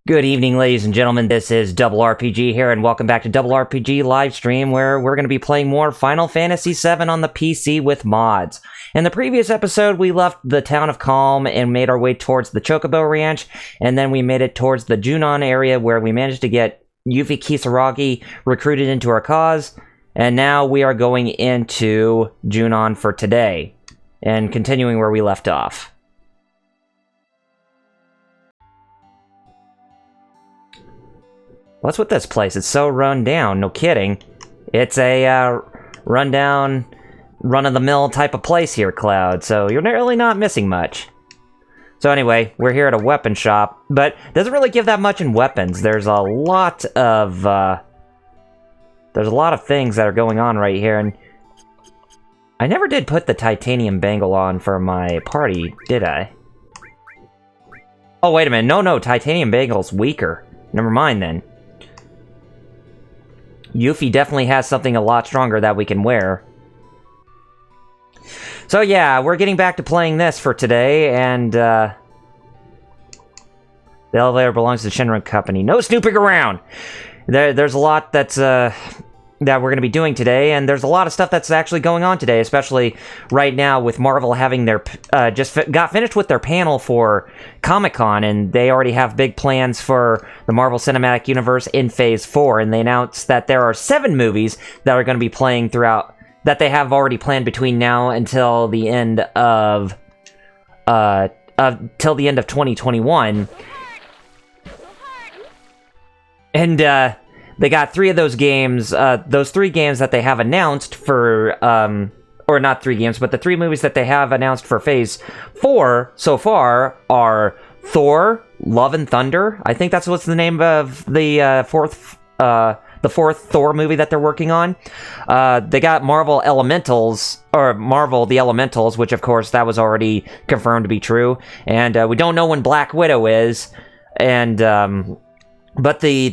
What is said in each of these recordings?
Good evening, ladies and gentlemen. This is RRPG here, and welcome back to RRPG Livestream, where we're going to be playing more Final Fantasy VII on the PC with mods. In the previous episode, we left the town of Calm and made our way towards the Chocobo Ranch, and then we made it towards the Junon area, where we managed to get Yuffie Kisaragi recruited into our cause, and now we are going into Junon for today, and continuing where we left off. What's with this place? It's so run down, no kidding. It's a rundown, run-of-the-mill type of place here, Cloud, so you're really not missing much. So anyway, we're here at a weapon shop, but it doesn't really give that much in weapons. There's a lot of things that are going on right here, and I never did put the titanium bangle on for my party, did I? Oh, wait a minute. No, titanium bangle's weaker. Never mind, then. Yuffie definitely has something a lot stronger that we can wear. So yeah, we're getting back to playing this for today, and the elevator belongs to the Shin-Ra company. No snooping around! There's a lot that's that we're going to be doing today, and there's a lot of stuff that's actually going on today, especially right now with Marvel having their got finished with their panel for Comic-Con, and they already have big plans for the Marvel Cinematic Universe in Phase 4, and they announced that there are 7 movies that are going to be playing throughout, that they have already planned between now until the end of till the end of 2021. And they got 3 of those games, those 3 games that they have announced for, or not 3 games, but the 3 movies that they have announced for Phase 4 so far are Thor, Love and Thunder. I think that's what's the name of the fourth Thor movie that they're working on. They got Marvel Elementals, or Marvel The Elementals, which of course that was already confirmed to be true. And we don't know when Black Widow is, and but the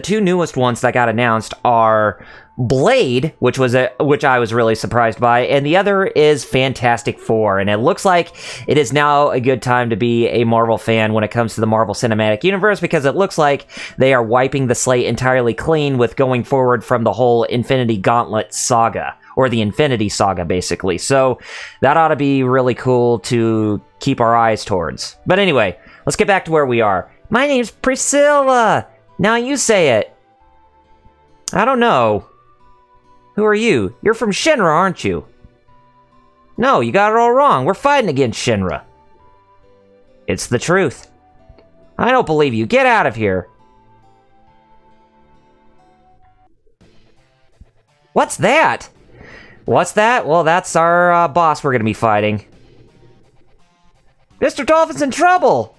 two newest ones that got announced are Blade, which I was really surprised by, and the other is Fantastic Four. And it looks like it is now a good time to be a Marvel fan when it comes to the Marvel Cinematic Universe, because it looks like they are wiping the slate entirely clean with going forward from the whole Infinity Gauntlet saga, or the Infinity Saga, basically. So that ought to be really cool to keep our eyes towards. But anyway, let's get back to where we are. My name's Priscilla! Now you say it. I don't know. Who are you? You're from Shin-Ra, aren't you? No, you got it all wrong. We're fighting against Shin-Ra. It's the truth. I don't believe you. Get out of here. What's that? What's that? Well, that's our boss we're gonna be fighting. Mr. Dolphin's in trouble!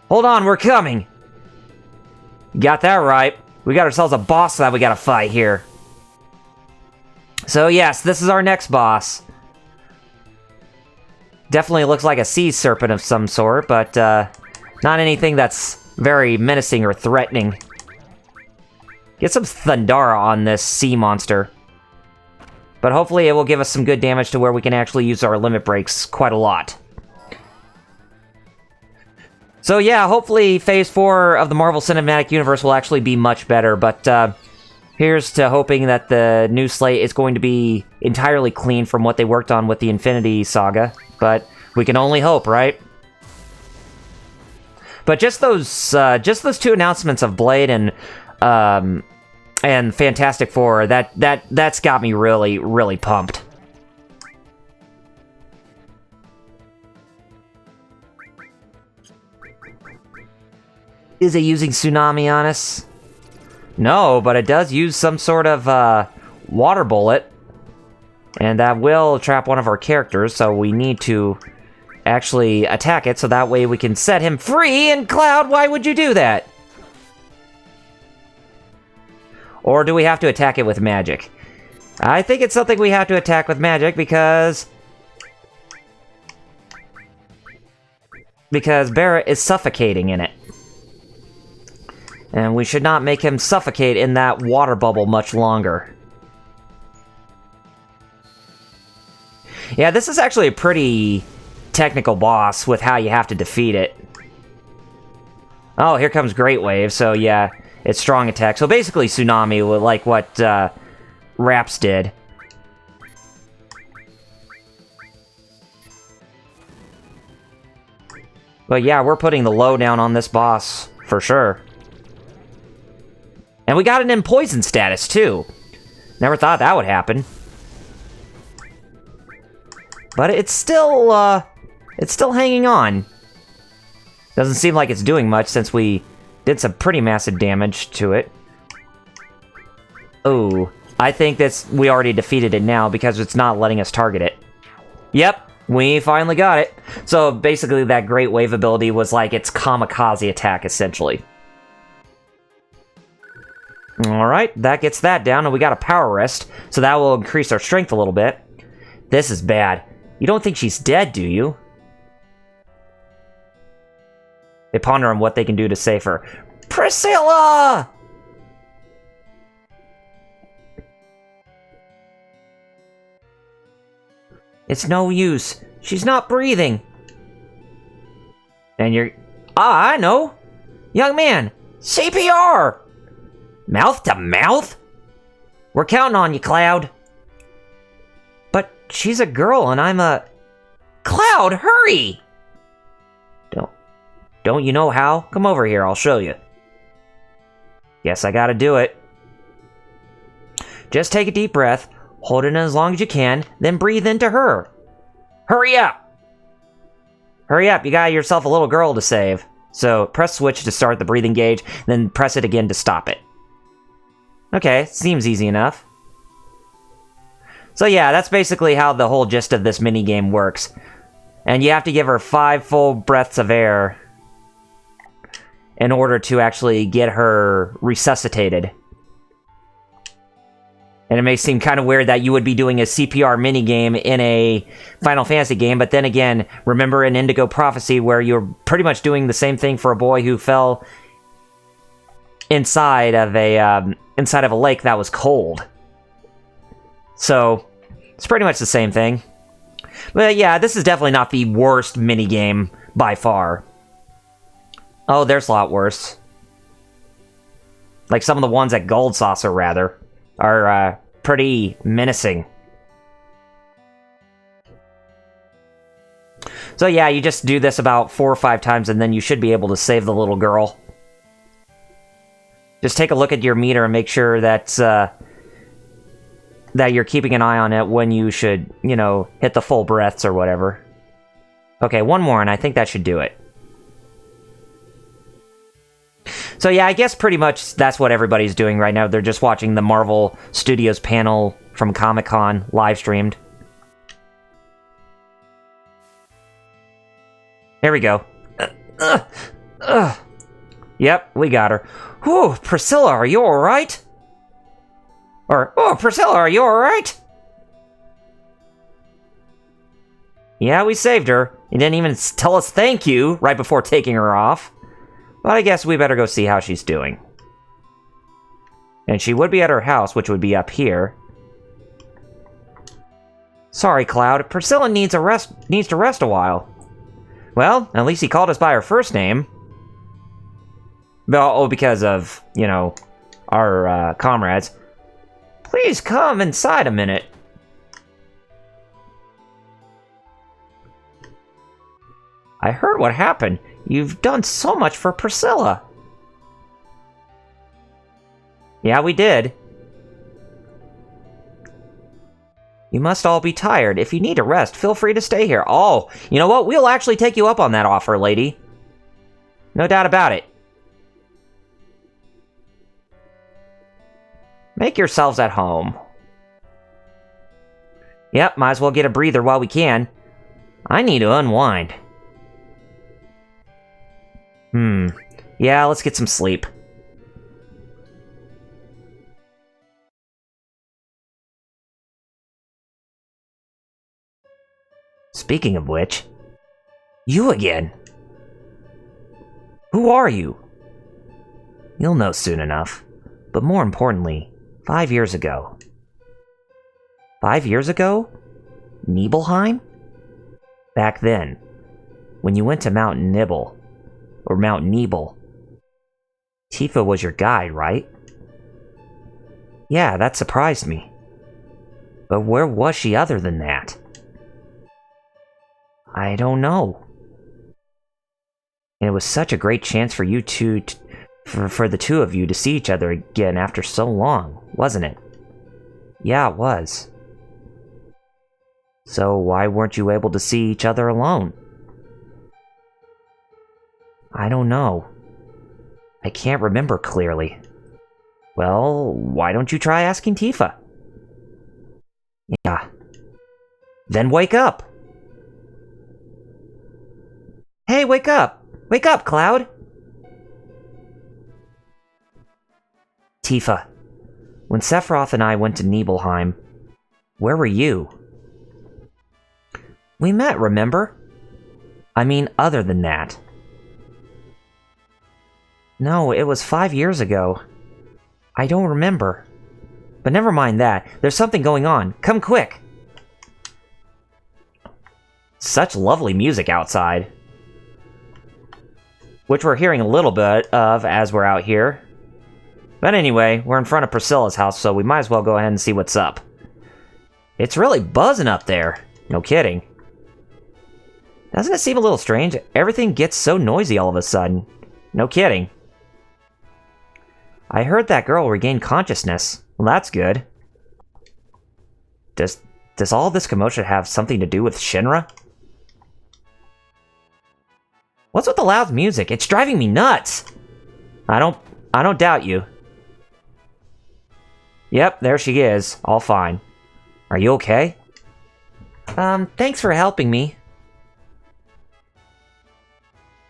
Hold on, we're coming! Got that right. We got ourselves a boss that we gotta fight here. So yes, this is our next boss. Definitely looks like a sea serpent of some sort, but not anything that's very menacing or threatening. Get some Thundara on this sea monster. But hopefully it will give us some good damage to where we can actually use our limit breaks quite a lot. So yeah, hopefully Phase 4 of the Marvel Cinematic Universe will actually be much better, but here's to hoping that the new slate is going to be entirely clean from what they worked on with the Infinity Saga, but we can only hope, right? But just those 2 announcements of Blade and Fantastic Four, that's got me really, really pumped. Is it using Tsunami on us? No, but it does use some sort of water bullet. And that will trap one of our characters, so we need to actually attack it so that way we can set him free. And Cloud, why would you do that? Or do we have to attack it with magic? I think it's something we have to attack with magic because Barrett is suffocating in it. And we should not make him suffocate in that water bubble much longer. Yeah, this is actually a pretty technical boss with how you have to defeat it. Oh, here comes Great Wave, so yeah, it's strong attack. So basically Tsunami, like what Raps did. But yeah, we're putting the low down on this boss, for sure. And we got an in poison status, too. Never thought that would happen. But it's still hanging on. Doesn't seem like it's doing much since we did some pretty massive damage to it. Oh, I think we already defeated it now because it's not letting us target it. Yep, we finally got it. So basically that Great Wave ability was like its kamikaze attack, essentially. Alright, that gets that down, and we got a power rest, so that will increase our strength a little bit. This is bad. You don't think she's dead, do you? They ponder on what they can do to save her. Priscilla! It's no use. She's not breathing. And you're... Ah, I know. Young man, CPR! Mouth to mouth? We're counting on you, Cloud. But she's a girl and I'm a... Cloud, hurry! Don't you know how? Come over here, I'll show you. Guess I gotta do it. Just take a deep breath, hold it in as long as you can, then breathe into her. Hurry up! Hurry up, you got yourself a little girl to save. So, press switch to start the breathing gauge, then press it again to stop it. Okay, seems easy enough. So yeah, that's basically how the whole gist of this minigame works. And you have to give her 5 full breaths of air in order to actually get her resuscitated. And it may seem kind of weird that you would be doing a CPR minigame in a Final Fantasy game, but then again, remember in Indigo Prophecy where you're pretty much doing the same thing for a boy who fell inside of a lake that was cold. So, it's pretty much the same thing. But yeah, this is definitely not the worst minigame by far. Oh, there's a lot worse. Like some of the ones at Gold Saucer, rather, are pretty menacing. So yeah, you just do this about 4 or 5 times and then you should be able to save the little girl. Just take a look at your meter and make sure that that you're keeping an eye on it when you should, you know, hit the full breaths or whatever. Okay, one more and I think that should do it. So yeah, I guess pretty much that's what everybody's doing right now. They're just watching the Marvel Studios panel from Comic-Con live streamed. There we go. Yep, we got her. Whew, Priscilla, are you alright? Or, oh, Priscilla, are you alright? Yeah, we saved her. You didn't even tell us thank you right before taking her off. But I guess we better go see how she's doing. And she would be at her house, which would be up here. Sorry, Cloud. Priscilla needs to rest a while. Well, at least he called us by our first name. Oh, because of, you know, our comrades. Please come inside a minute. I heard what happened. You've done so much for Priscilla. Yeah, we did. You must all be tired. If you need a rest, feel free to stay here. Oh, you know what? We'll actually take you up on that offer, lady. No doubt about it. Make yourselves at home. Yep, might as well get a breather while we can. I need to unwind. Yeah, let's get some sleep. Speaking of which, you again. Who are you? You'll know soon enough. But more importantly, 5 years ago. 5 years ago? Nibelheim? Back then, when you went to Mount Nibble, or Mount Nebel, Tifa was your guide, right? Yeah, that surprised me. But where was she other than that? I don't know. And it was such a great chance for you two, for the two of you to see each other again after so long, wasn't it? Yeah, it was. So why weren't you able to see each other alone? I don't know. I can't remember clearly. Well, why don't you try asking Tifa? Yeah. Then wake up! Hey, wake up! Wake up, Cloud! Tifa, when Sephiroth and I went to Nibelheim, where were you? We met, remember? I mean, other than that. No, it was 5 years ago. I don't remember. But never mind that. There's something going on. Come quick! Such lovely music outside. Which we're hearing a little bit of as we're out here. But anyway, we're in front of Priscilla's house, so we might as well go ahead and see what's up. It's really buzzing up there. No kidding. Doesn't it seem a little strange? Everything gets so noisy all of a sudden. No kidding. I heard that girl regained consciousness. Well, that's good. Does all this commotion have something to do with Shin-Ra? What's with the loud music? It's driving me nuts! I don't doubt you. Yep, there she is. All fine. Are you okay? Thanks for helping me.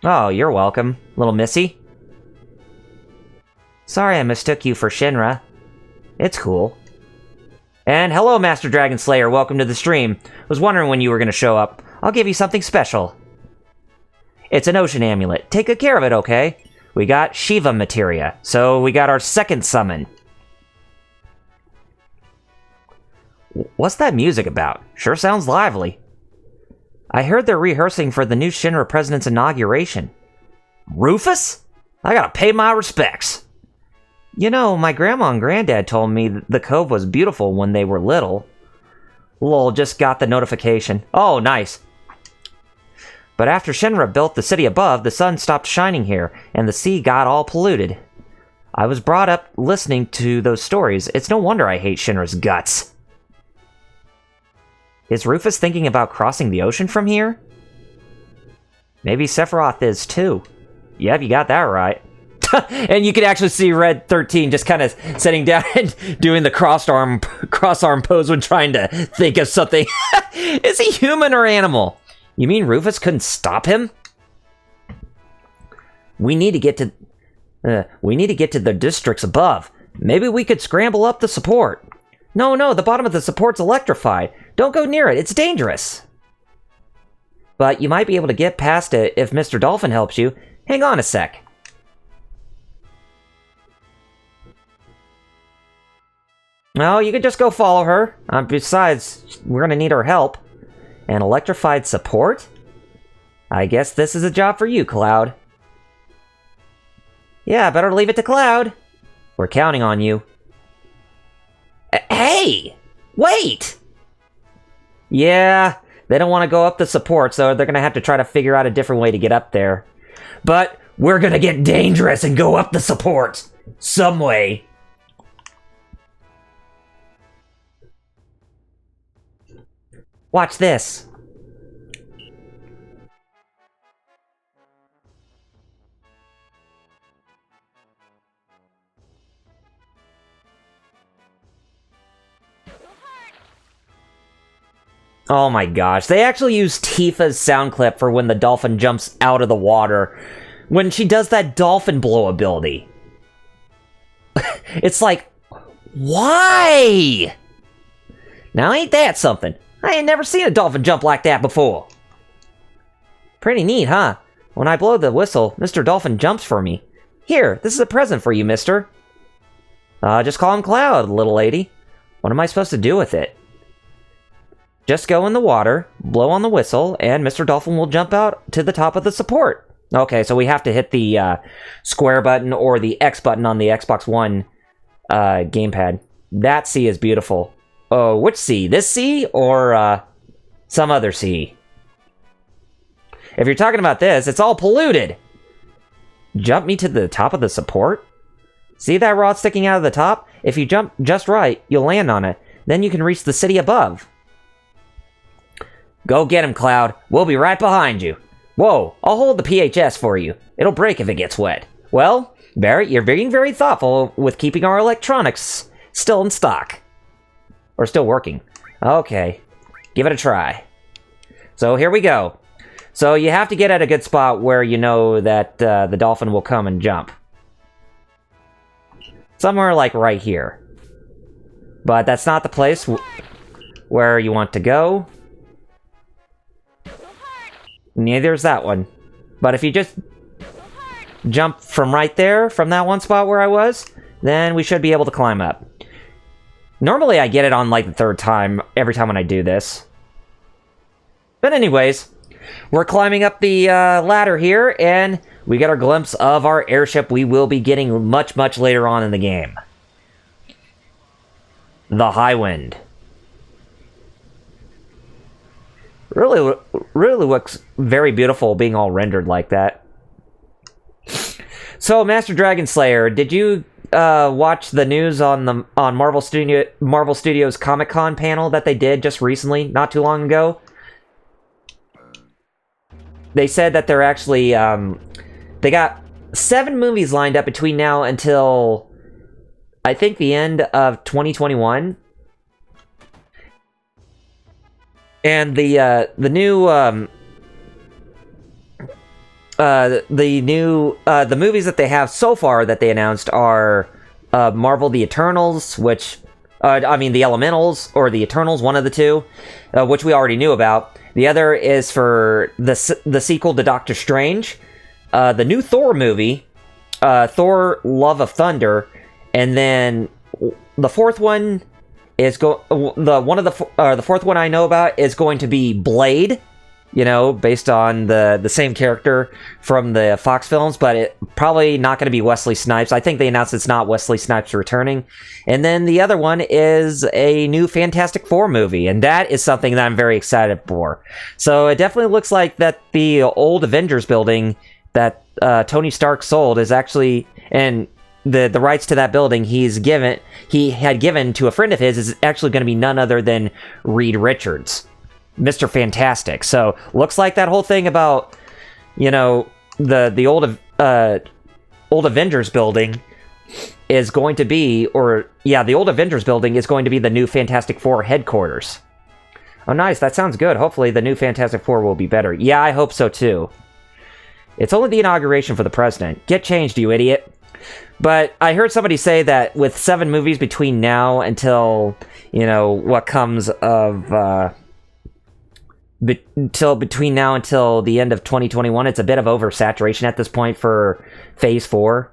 Oh, you're welcome, little missy. Sorry I mistook you for Shin-Ra. It's cool. And hello, Master Dragon Slayer. Welcome to the stream. Was wondering when you were going to show up. I'll give you something special. It's an ocean amulet. Take good care of it, okay? We got Shiva materia, so we got our second summon. What's that music about? Sure sounds lively. I heard they're rehearsing for the new Shin-Ra president's inauguration. Rufus? I gotta pay my respects. You know, my grandma and granddad told me the cove was beautiful when they were little. Lol, just got the notification. Oh, nice. But after Shin-Ra built the city above, the sun stopped shining here, and the sea got all polluted. I was brought up listening to those stories. It's no wonder I hate Shinra's guts. Is Rufus thinking about crossing the ocean from here? Maybe Sephiroth is too. Yep, you got that right. And you can actually see Red 13 just kind of sitting down and doing the cross arm pose when trying to think of something. Is he human or animal? You mean Rufus couldn't stop him? We need to get to the districts above. Maybe we could scramble up the support. No, the bottom of the support's electrified. Don't go near it, it's dangerous. But you might be able to get past it if Mr. Dolphin helps you. Hang on a sec. No, you could just go follow her. Besides, we're gonna need her help. An electrified support? I guess this is a job for you, Cloud. Yeah, better leave it to Cloud. We're counting on you. Hey! Wait! Yeah, they don't want to go up the support, so they're gonna have to try to figure out a different way to get up there. But we're gonna get dangerous and go up the support! Some way. Watch this. Oh my gosh, they actually use Tifa's sound clip for when the dolphin jumps out of the water. When she does that dolphin blow ability. It's like, why? Now ain't that something? I ain't never seen a dolphin jump like that before. Pretty neat, huh? When I blow the whistle, Mr. Dolphin jumps for me. Here, this is a present for you, mister. Just call him Cloud, little lady. What am I supposed to do with it? just go in the water, blow on the whistle, and Mr. Dolphin will jump out to the top of the support. Okay, so we have to hit the square button or the X button on the Xbox One gamepad. That sea is beautiful. Oh, which sea? This sea or some other sea? If you're talking about this, it's all polluted. Jump me to the top of the support? See that rod sticking out of the top? If you jump just right, you'll land on it. Then you can reach the city above. Go get him, Cloud. We'll be right behind you. Whoa, I'll hold the PHS for you. It'll break if it gets wet. Well, Barrett, you're being very thoughtful with keeping our electronics still in stock. Or still working. Okay, give it a try. So here we go. So you have to get at a good spot where you know that the dolphin will come and jump. Somewhere like right here. But that's not the place where you want to go. Neither is that one. But if you just jump from right there, from that one spot where I was, then we should be able to climb up. Normally I get it on like the third time, every time when I do this. But anyways, we're climbing up the ladder here, and we get our glimpse of our airship we will be getting much, much later on in the game. The High Wind. Really looks very beautiful being all rendered like that. So, Master Dragon Slayer, did you watch the news on Marvel Studios Comic-Con panel that they did just recently, not too long ago? They said that they're actually, they got 7 movies lined up between now until, I think, the end of 2021. And the movies that they have so far that they announced are Marvel The Eternals, which, the Elementals, or The Eternals, one of the two, which we already knew about. The other is for the sequel to Doctor Strange, the new Thor movie, Thor: Love of Thunder, and then the fourth one is the fourth one I know about is going to be Blade, based on the same character from the Fox films, but it probably not going to be Wesley Snipes. I think they announced it's not Wesley Snipes returning. And then the other one is a new Fantastic Four movie, and that is something that I'm very excited for. So it definitely looks like that the old Avengers building that Tony Stark sold is actually, and the rights to that building he had given to a friend of his is actually going to be none other than Reed Richards, Mr. Fantastic. So looks like that whole thing about the old Avengers building is going to be, the old Avengers building is going to be the new Fantastic Four headquarters. Oh, nice. That sounds good. Hopefully the new Fantastic Four will be better. Yeah, I hope so too. It's only the inauguration for the president. Get changed, you idiot. But I heard somebody say that with 7 movies between now until, what comes of, between now until the end of 2021, it's a bit of oversaturation at this point for Phase 4.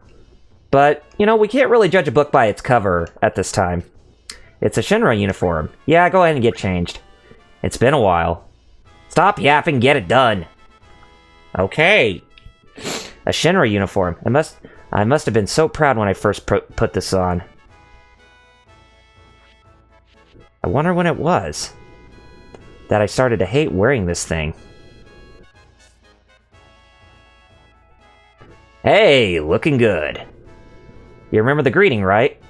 But, we can't really judge a book by its cover at this time. It's a Shin-Ra uniform. Yeah, go ahead and get changed. It's been a while. Stop yapping, get it done. Okay. A Shin-Ra uniform. I must have been so proud when I first put this on. I wonder when it was that I started to hate wearing this thing. Hey, looking good. You remember the greeting, right?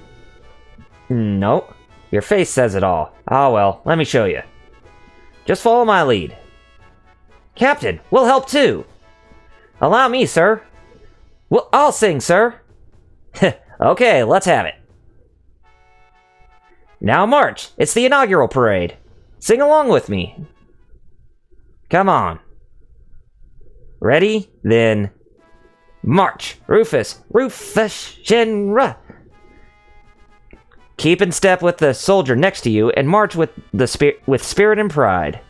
Nope. Your face says it all. Ah, well, let me show you. Just follow my lead. Captain, we'll help too. Allow me, sir. Well, I'll sing, sir. Okay, let's have it. Now march. It's the inaugural parade. Sing along with me. Come on. Ready? Then march. Rufus, Shin-Ra. Keep in step with the soldier next to you and march with spirit and pride.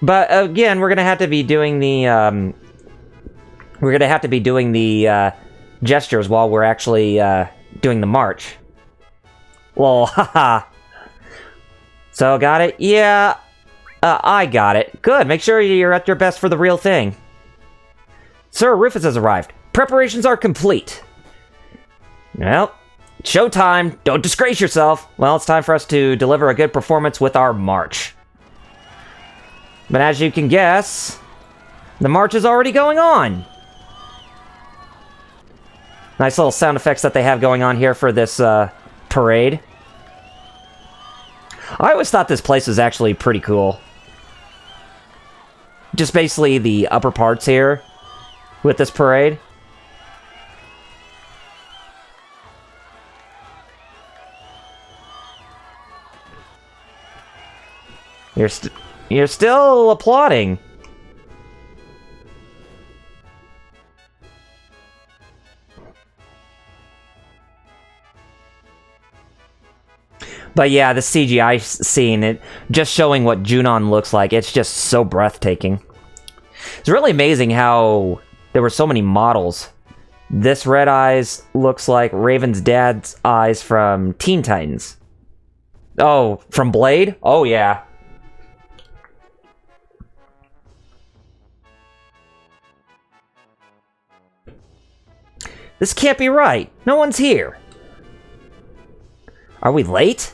But again, we're gonna have to be doing the gestures while we're actually doing the march. Well, haha. So, got it? Yeah. I got it. Good, make sure you're at your best for the real thing. Sir, Rufus has arrived. Preparations are complete. Well, showtime. Don't disgrace yourself. Well, it's time for us to deliver a good performance with our march. But as you can guess, the march is already going on. Nice little sound effects that they have going on here for this parade. I always thought this place was actually pretty cool. Just basically the upper parts here with this parade. You're still applauding. But yeah, the CGI scene, it just showing what Junon looks like, it's just so breathtaking. It's really amazing how there were so many models. This Red Eyes looks like Raven's dad's eyes from Teen Titans. Oh, from Blade? Oh yeah. This can't be right. No one's here. Are we late?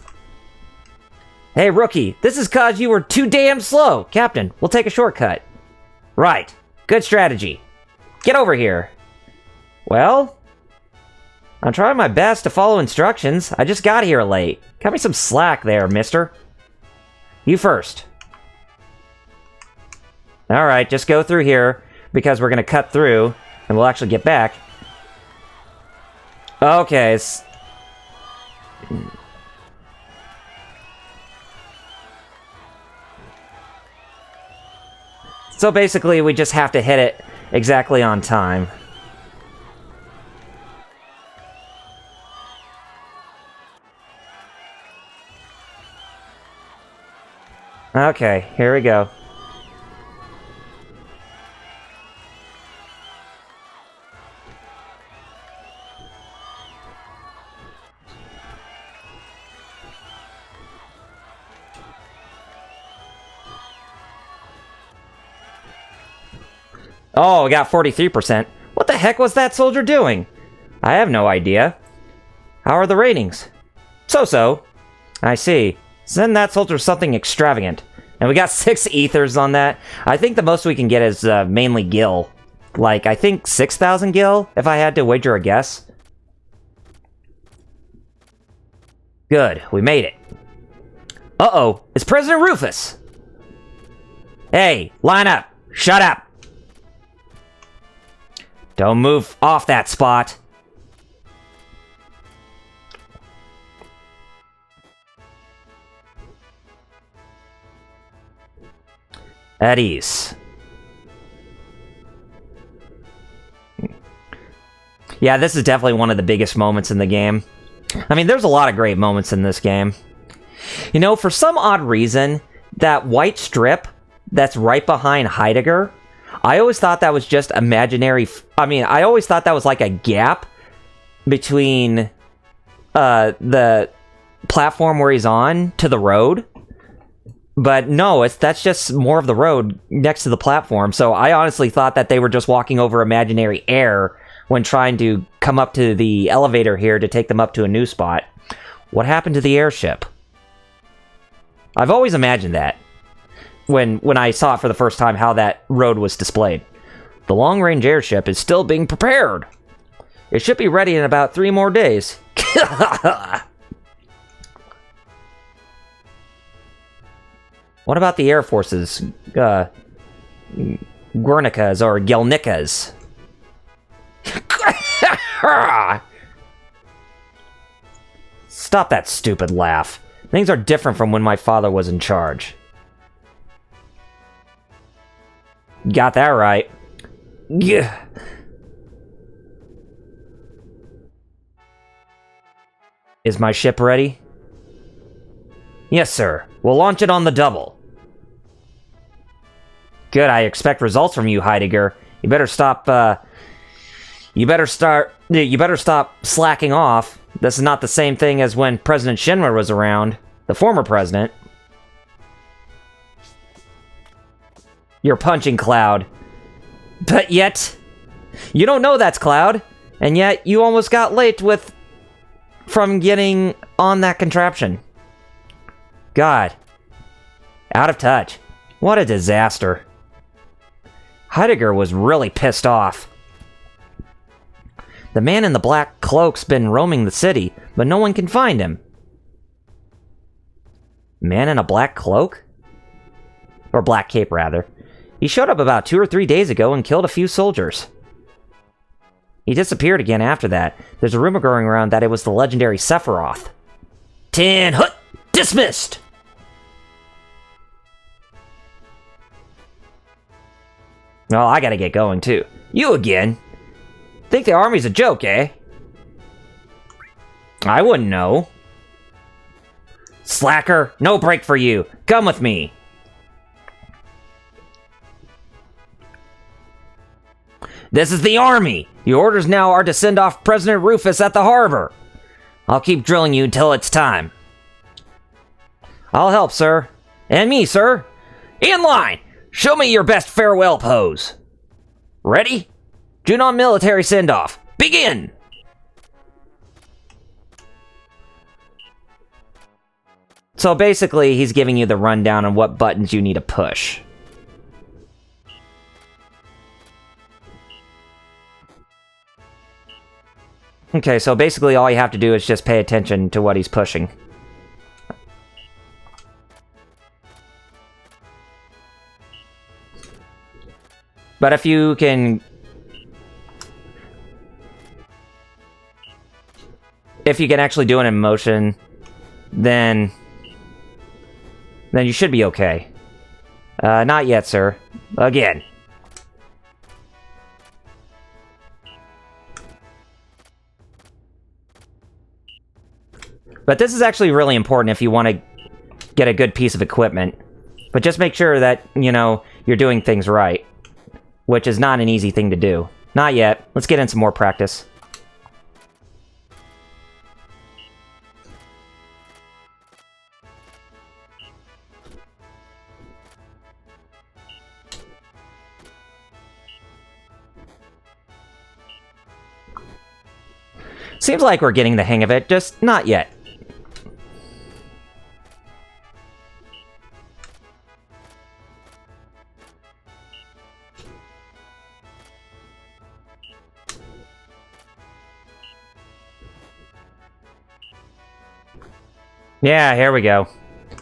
Hey, rookie, this is 'cause you were too damn slow. Captain, we'll take a shortcut. Right. Good strategy. Get over here. Well, I'm trying my best to follow instructions. I just got here late. Cut me some slack there, mister. You first. Alright, just go through here, because we're gonna cut through, and we'll actually get back. Okay, so basically, we just have to hit it exactly on time. Okay, here we go. Oh, we got 43%. What the heck was that soldier doing? I have no idea. How are the ratings? So-so. I see. Send that soldier something extravagant. And we got 6 ethers on that. I think the most we can get is mainly gil. Like, I think 6,000 gil, if I had to wager a guess. Good, we made it. Uh-oh, it's President Rufus! Hey, line up! Shut up! Don't move off that spot. At ease. Yeah, this is definitely one of the biggest moments in the game. I mean, there's a lot of great moments in this game. You know, for some odd reason, that white strip that's right behind Heidegger, I always thought that was just imaginary. I always thought that was like a gap between the platform where he's on to the road. But no, that's just more of the road next to the platform. So I honestly thought that they were just walking over imaginary air when trying to come up to the elevator here to take them up to a new spot. What happened to the airship? I've always imagined that. When I saw it for the first time, how that road was displayed. The long-range airship is still being prepared. It should be ready in about 3 more days. What about the Air Force's, Guernicas or Gelnicas? Stop that stupid laugh. Things are different from when my father was in charge. Got that right. Yeah. Is my ship ready? Yes, sir. We'll launch it on the double. Good, I expect results from you, Heidegger. You better stop, you better stop slacking off. This is not the same thing as when President Shin-Ra was around. The former president. You're punching Cloud. But yet... You don't know that's Cloud. And yet, you almost got late from getting on that contraption. God. Out of touch. What a disaster. Heidegger was really pissed off. The man in the black cloak's been roaming the city, but no one can find him. Man in a black cloak? Or black cape, rather. He showed up about 2 or 3 days ago and killed a few soldiers. He disappeared again after that. There's a rumor going around that it was the legendary Sephiroth. 10 Hut! Dismissed! Oh, I gotta get going, too. You again? Think the army's a joke, eh? I wouldn't know. Slacker, no break for you. Come with me. This is the army. The orders now are to send off President Rufus at the harbor. I'll keep drilling you until it's time. I'll help, sir. And me, sir. In line! Show me your best farewell pose. Ready? Junon military send-off. Begin! So basically, he's giving you the rundown on what buttons you need to push. Okay, so basically all you have to do is just pay attention to what he's pushing. But if you can... If you can actually do it in motion, then you should be okay. Not yet, sir. Again. But this is actually really important if you want to get a good piece of equipment. But just make sure that, you know, you're doing things right. Which is not an easy thing to do. Not yet. Let's get in some more practice. Seems like we're getting the hang of it, just not yet. Yeah, here we go.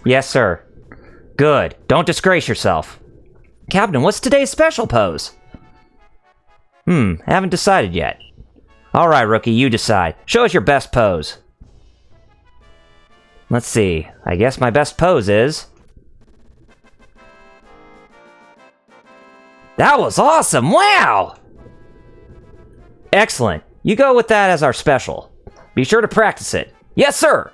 Yes, sir. Good. Don't disgrace yourself. Captain, what's today's special pose? Haven't decided yet. Alright, rookie, you decide. Show us your best pose. Let's see. I guess my best pose is... That was awesome! Wow! Excellent. You go with that as our special. Be sure to practice it. Yes, sir!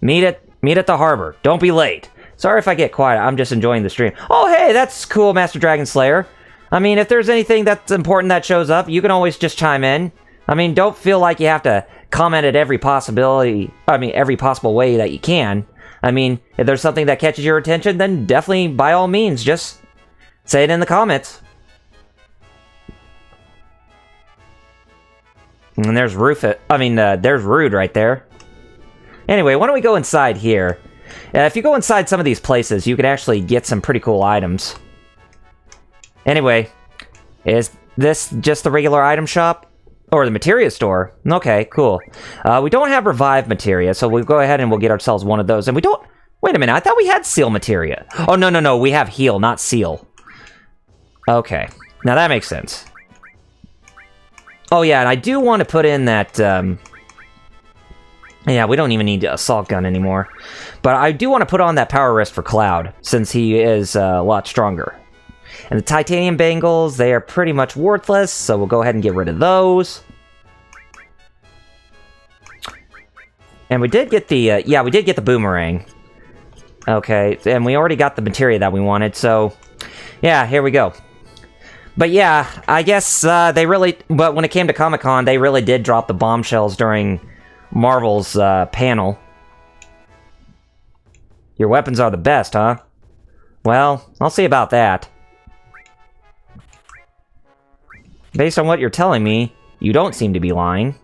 Meet at the harbor. Don't be late. Sorry if I get quiet. I'm just enjoying the stream. Oh, hey, that's cool, Master Dragon Slayer. I mean, if there's anything that's important that shows up, you can always just chime in. I mean, don't feel like you have to comment at every possible way that you can. I mean, if there's something that catches your attention, then definitely, by all means, just say it in the comments. And there's there's Rude right there. Anyway, why don't we go inside here? If you go inside some of these places, you can actually get some pretty cool items. Anyway, is this just the regular item shop? Or the materia store? Okay, cool. We don't have revive materia, so we'll go ahead and we'll get ourselves one of those. And we don't... Wait a minute, I thought we had seal materia. Oh, no, we have heal, not seal. Okay, now that makes sense. Oh yeah, and I do want to put in that... Yeah, we don't even need assault gun anymore. But I do want to put on that power wrist for Cloud, since he is a lot stronger. And the titanium bangles, they are pretty much worthless, so we'll go ahead and get rid of those. And we did get the, we did get the boomerang. Okay, and we already got the materia that we wanted, so... Yeah, here we go. But yeah, I guess but when it came to Comic-Con, they really did drop the bombshells during Marvel's panel. Your weapons are the best, huh? Well, I'll see about that. Based on what you're telling me, you don't seem to be lying.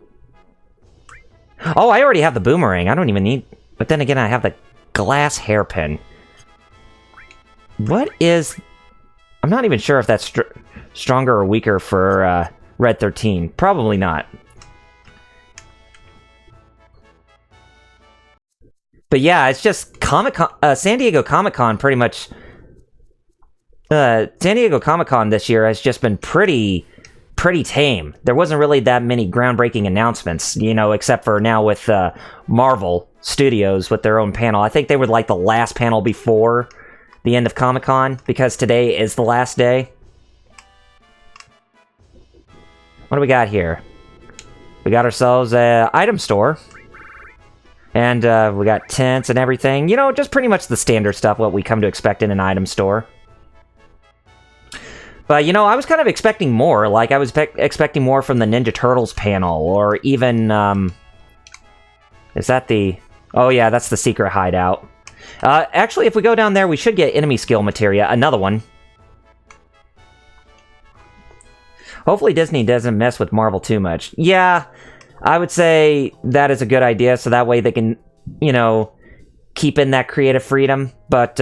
Oh, I already have the boomerang. I don't even need... But then again, I have the glass hairpin. What is... I'm not even sure if that's stronger or weaker for Red 13. Probably not. But yeah, it's just Comic-Con... San Diego Comic-Con pretty much... San Diego Comic-Con this year has just been pretty tame. There wasn't really that many groundbreaking announcements, you know, except for now with Marvel Studios with their own panel. I think they were like the last panel before the end of Comic-Con, because today is the last day. What do we got here? We got ourselves an item store. And we got tents and everything. You know, just pretty much the standard stuff, what we come to expect in an item store. But, you know, I was kind of expecting more. Like, I was expecting more from the Ninja Turtles panel, or even, is that the... Oh, yeah, that's the secret hideout. Actually, if we go down there, we should get enemy skill materia. Another one. Hopefully Disney doesn't mess with Marvel too much. Yeah, I would say that is a good idea, so that way they can, you know, keep in that creative freedom. But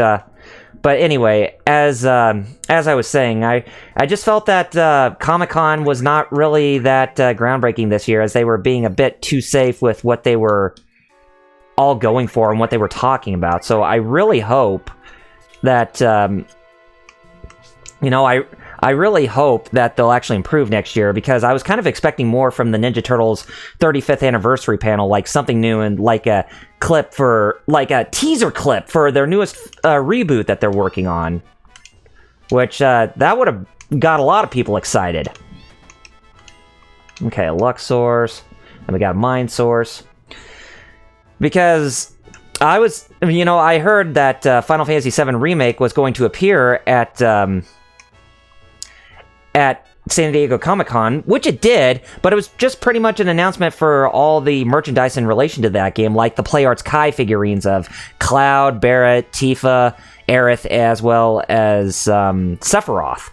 anyway, as I was saying, I just felt that Comic-Con was not really that groundbreaking this year, as they were being a bit too safe with what they were all going for and what they were talking about. So I really hope that, you know, I really hope that they'll actually improve next year, because I was kind of expecting more from the Ninja Turtles 35th anniversary panel, like something new and like a clip for, like a teaser clip for their newest reboot that they're working on, which that would have got a lot of people excited. Okay, a Lux Source, and we got a Mind Source, because I was, you know, I heard that Final Fantasy VII Remake was going to appear at San Diego Comic-Con, which it did, but it was just pretty much an announcement for all the merchandise in relation to that game, like the PlayArts Kai figurines of Cloud, Barret, Tifa, Aerith, as well as Sephiroth.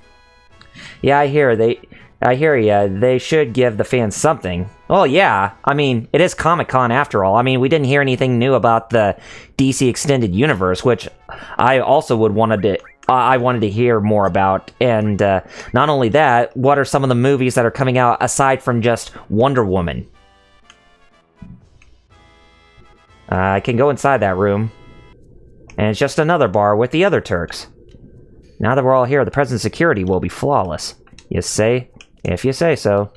Yeah, I hear ya. They should give the fans something. Oh yeah, I mean, it is Comic-Con after all. I mean, we didn't hear anything new about the DC Extended Universe, which I also wanted to hear more about. And not only that, what are some of the movies that are coming out aside from just Wonder Woman? I can go inside that room, and it's just another bar with the other Turks. Now that we're all here, the present security will be flawless. You say? If you say so.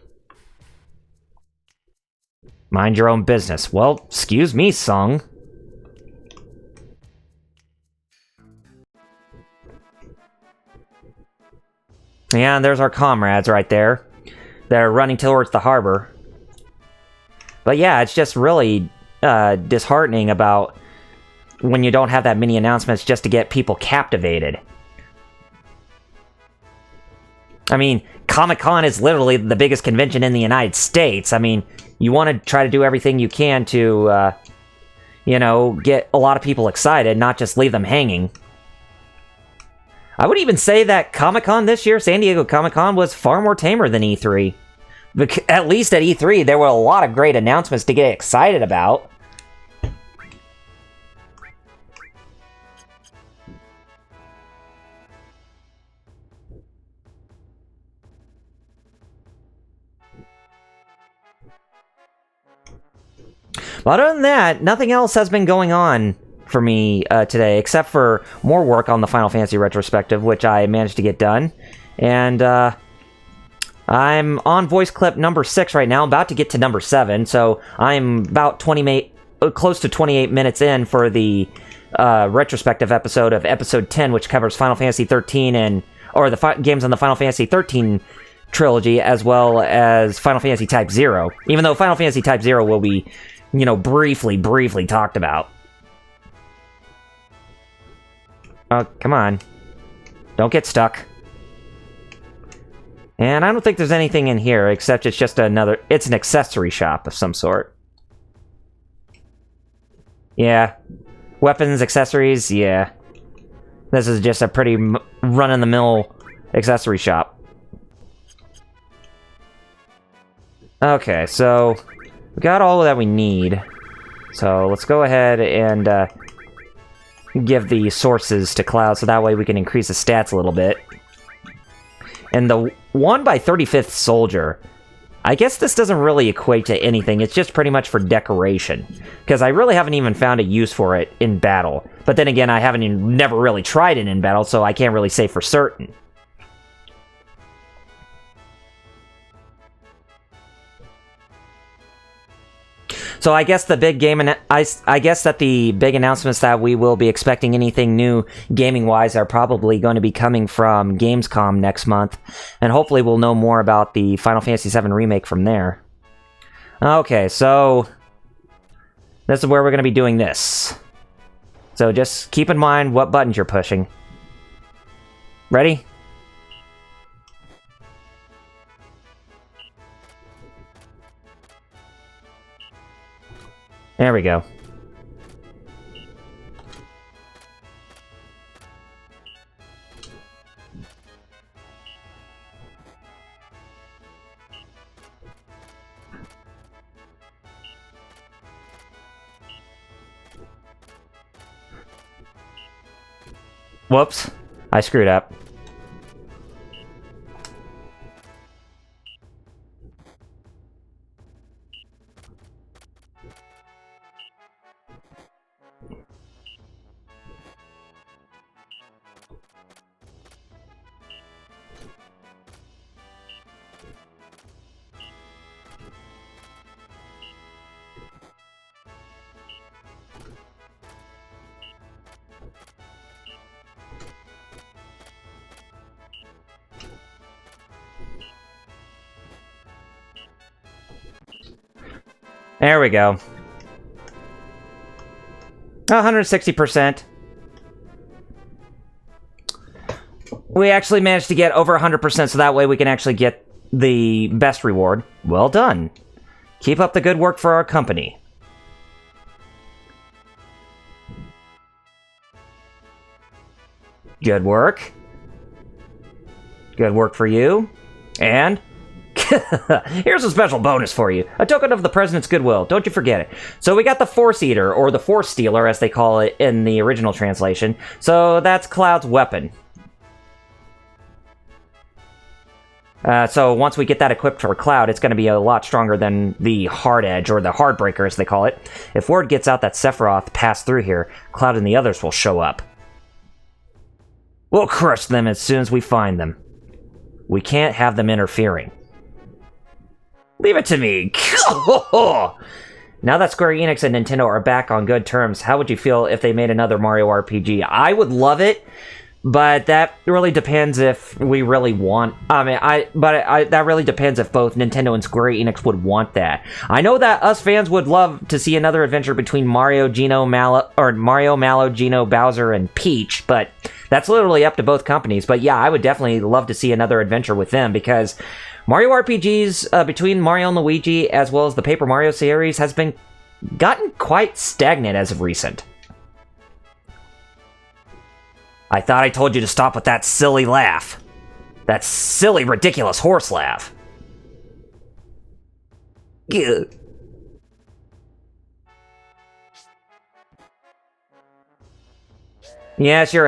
Mind your own business. Well, excuse me, Sung. Yeah, and there's our comrades right there. They're running towards the harbor. But yeah, it's just really disheartening about when you don't have that many announcements just to get people captivated. I mean, Comic-Con is literally the biggest convention in the United States. I mean, you want to try to do everything you can to, you know, get a lot of people excited, not just leave them hanging. I would even say that Comic-Con this year, San Diego Comic-Con, was far more tamer than E3. At least at E3, there were a lot of great announcements to get excited about. But other than that, nothing else has been going on for me today, except for more work on the Final Fantasy retrospective, which I managed to get done. And I'm on voice clip number 6 right now, about to get to number 7, so I'm about close to 28 minutes in for the retrospective episode of episode 10, which covers Final Fantasy 13 or the games on the Final Fantasy 13 trilogy, as well as Final Fantasy Type 0. Even though Final Fantasy Type 0 will be, you know, briefly talked about. Oh, come on. Don't get stuck. And I don't think there's anything in here, except it's just it's an accessory shop of some sort. Yeah. Weapons, accessories, yeah. This is just a pretty run-of-the-mill accessory shop. Okay, so we got all that we need. So let's go ahead and give the sources to Cloud, so that way we can increase the stats a little bit. And the 1/35th soldier, I guess this doesn't really equate to anything. It's just pretty much for decoration, because I really haven't even found a use for it in battle. But then again, I never really tried it in battle, so I can't really say for certain. So I guess the big game, I guess that the big announcements that we will be expecting anything new gaming-wise are probably going to be coming from Gamescom next month, and hopefully we'll know more about the Final Fantasy VII Remake from there. Okay, so this is where we're going to be doing this. So just keep in mind what buttons you're pushing. Ready? There we go. Whoops. I screwed up. There we go. 160%. We actually managed to get over 100%, so that way we can actually get the best reward. Well done. Keep up the good work for our company. Good work. Good work for you. And here's a special bonus for you. A token of the President's goodwill. Don't you forget it. So we got the Force Eater, or the Force Stealer, as they call it in the original translation. So that's Cloud's weapon. So once we get that equipped for Cloud, it's going to be a lot stronger than the Hard Edge, or the Hardbreaker, as they call it. If word gets out that Sephiroth passed through here, Cloud and the others will show up. We'll crush them as soon as we find them. We can't have them interfering. Leave it to me. Now that Square Enix and Nintendo are back on good terms, how would you feel if they made another Mario RPG? I would love it, but that really depends if we really want... that really depends if both Nintendo and Square Enix would want that. I know that us fans would love to see another adventure between Mario, Mallow, Gino, Bowser, and Peach, but that's literally up to both companies. But yeah, I would definitely love to see another adventure with them, because Mario RPGs between Mario and Luigi, as well as the Paper Mario series, has gotten quite stagnant as of recent. I thought I told you to stop with that silly laugh. That silly, ridiculous horse laugh. Gah. Yes, you're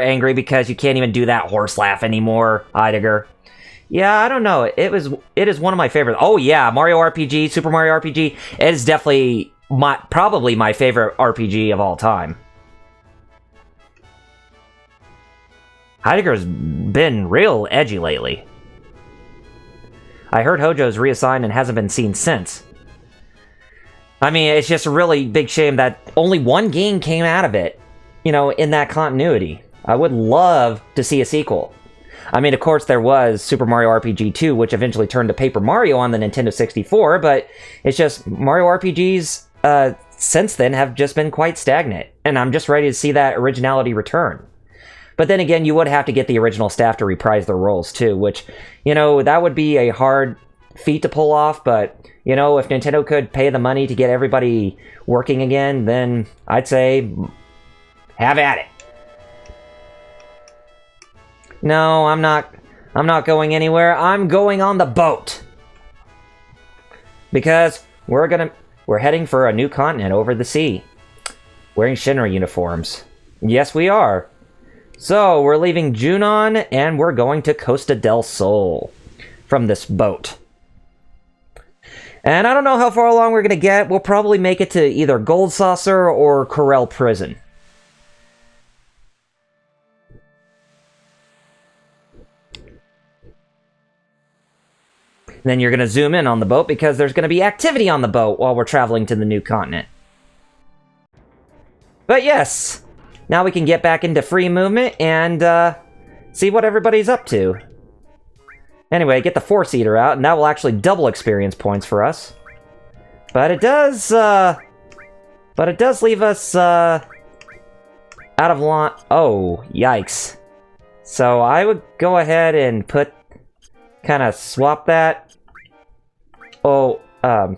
angry because you can't even do that horse laugh anymore, Heidegger. Yeah, I don't know. It is one of my favorites. Oh yeah, Mario RPG, Super Mario RPG. It is definitely probably my favorite RPG of all time. Heidegger's been real edgy lately. I heard Hojo's reassigned and hasn't been seen since. I mean, it's just a really big shame that only one game came out of it, you know, in that continuity. I would love to see a sequel. I mean, of course, there was Super Mario RPG 2, which eventually turned to Paper Mario on the Nintendo 64, but it's just Mario RPGs since then have just been quite stagnant, and I'm just ready to see that originality return. But then again, you would have to get the original staff to reprise their roles too, which, you know, that would be a hard feat to pull off, but, you know, if Nintendo could pay the money to get everybody working again, then I'd say have at it. No, I'm not going anywhere. I'm going on the boat. Because we're heading for a new continent over the sea. Wearing Shin-Ra uniforms. Yes, we are. So, we're leaving Junon, and we're going to Costa del Sol from this boat. And I don't know how far along we're going to get. We'll probably make it to either Gold Saucer or Corel Prison. Then you're going to zoom in on the boat because there's going to be activity on the boat while we're traveling to the new continent. But yes, now we can get back into free movement and see what everybody's up to. Anyway, get the 4-seater out, and that will actually double experience points for us. But it does leave us out of line. Oh, yikes! So I would go ahead and kind of swap that. Oh, I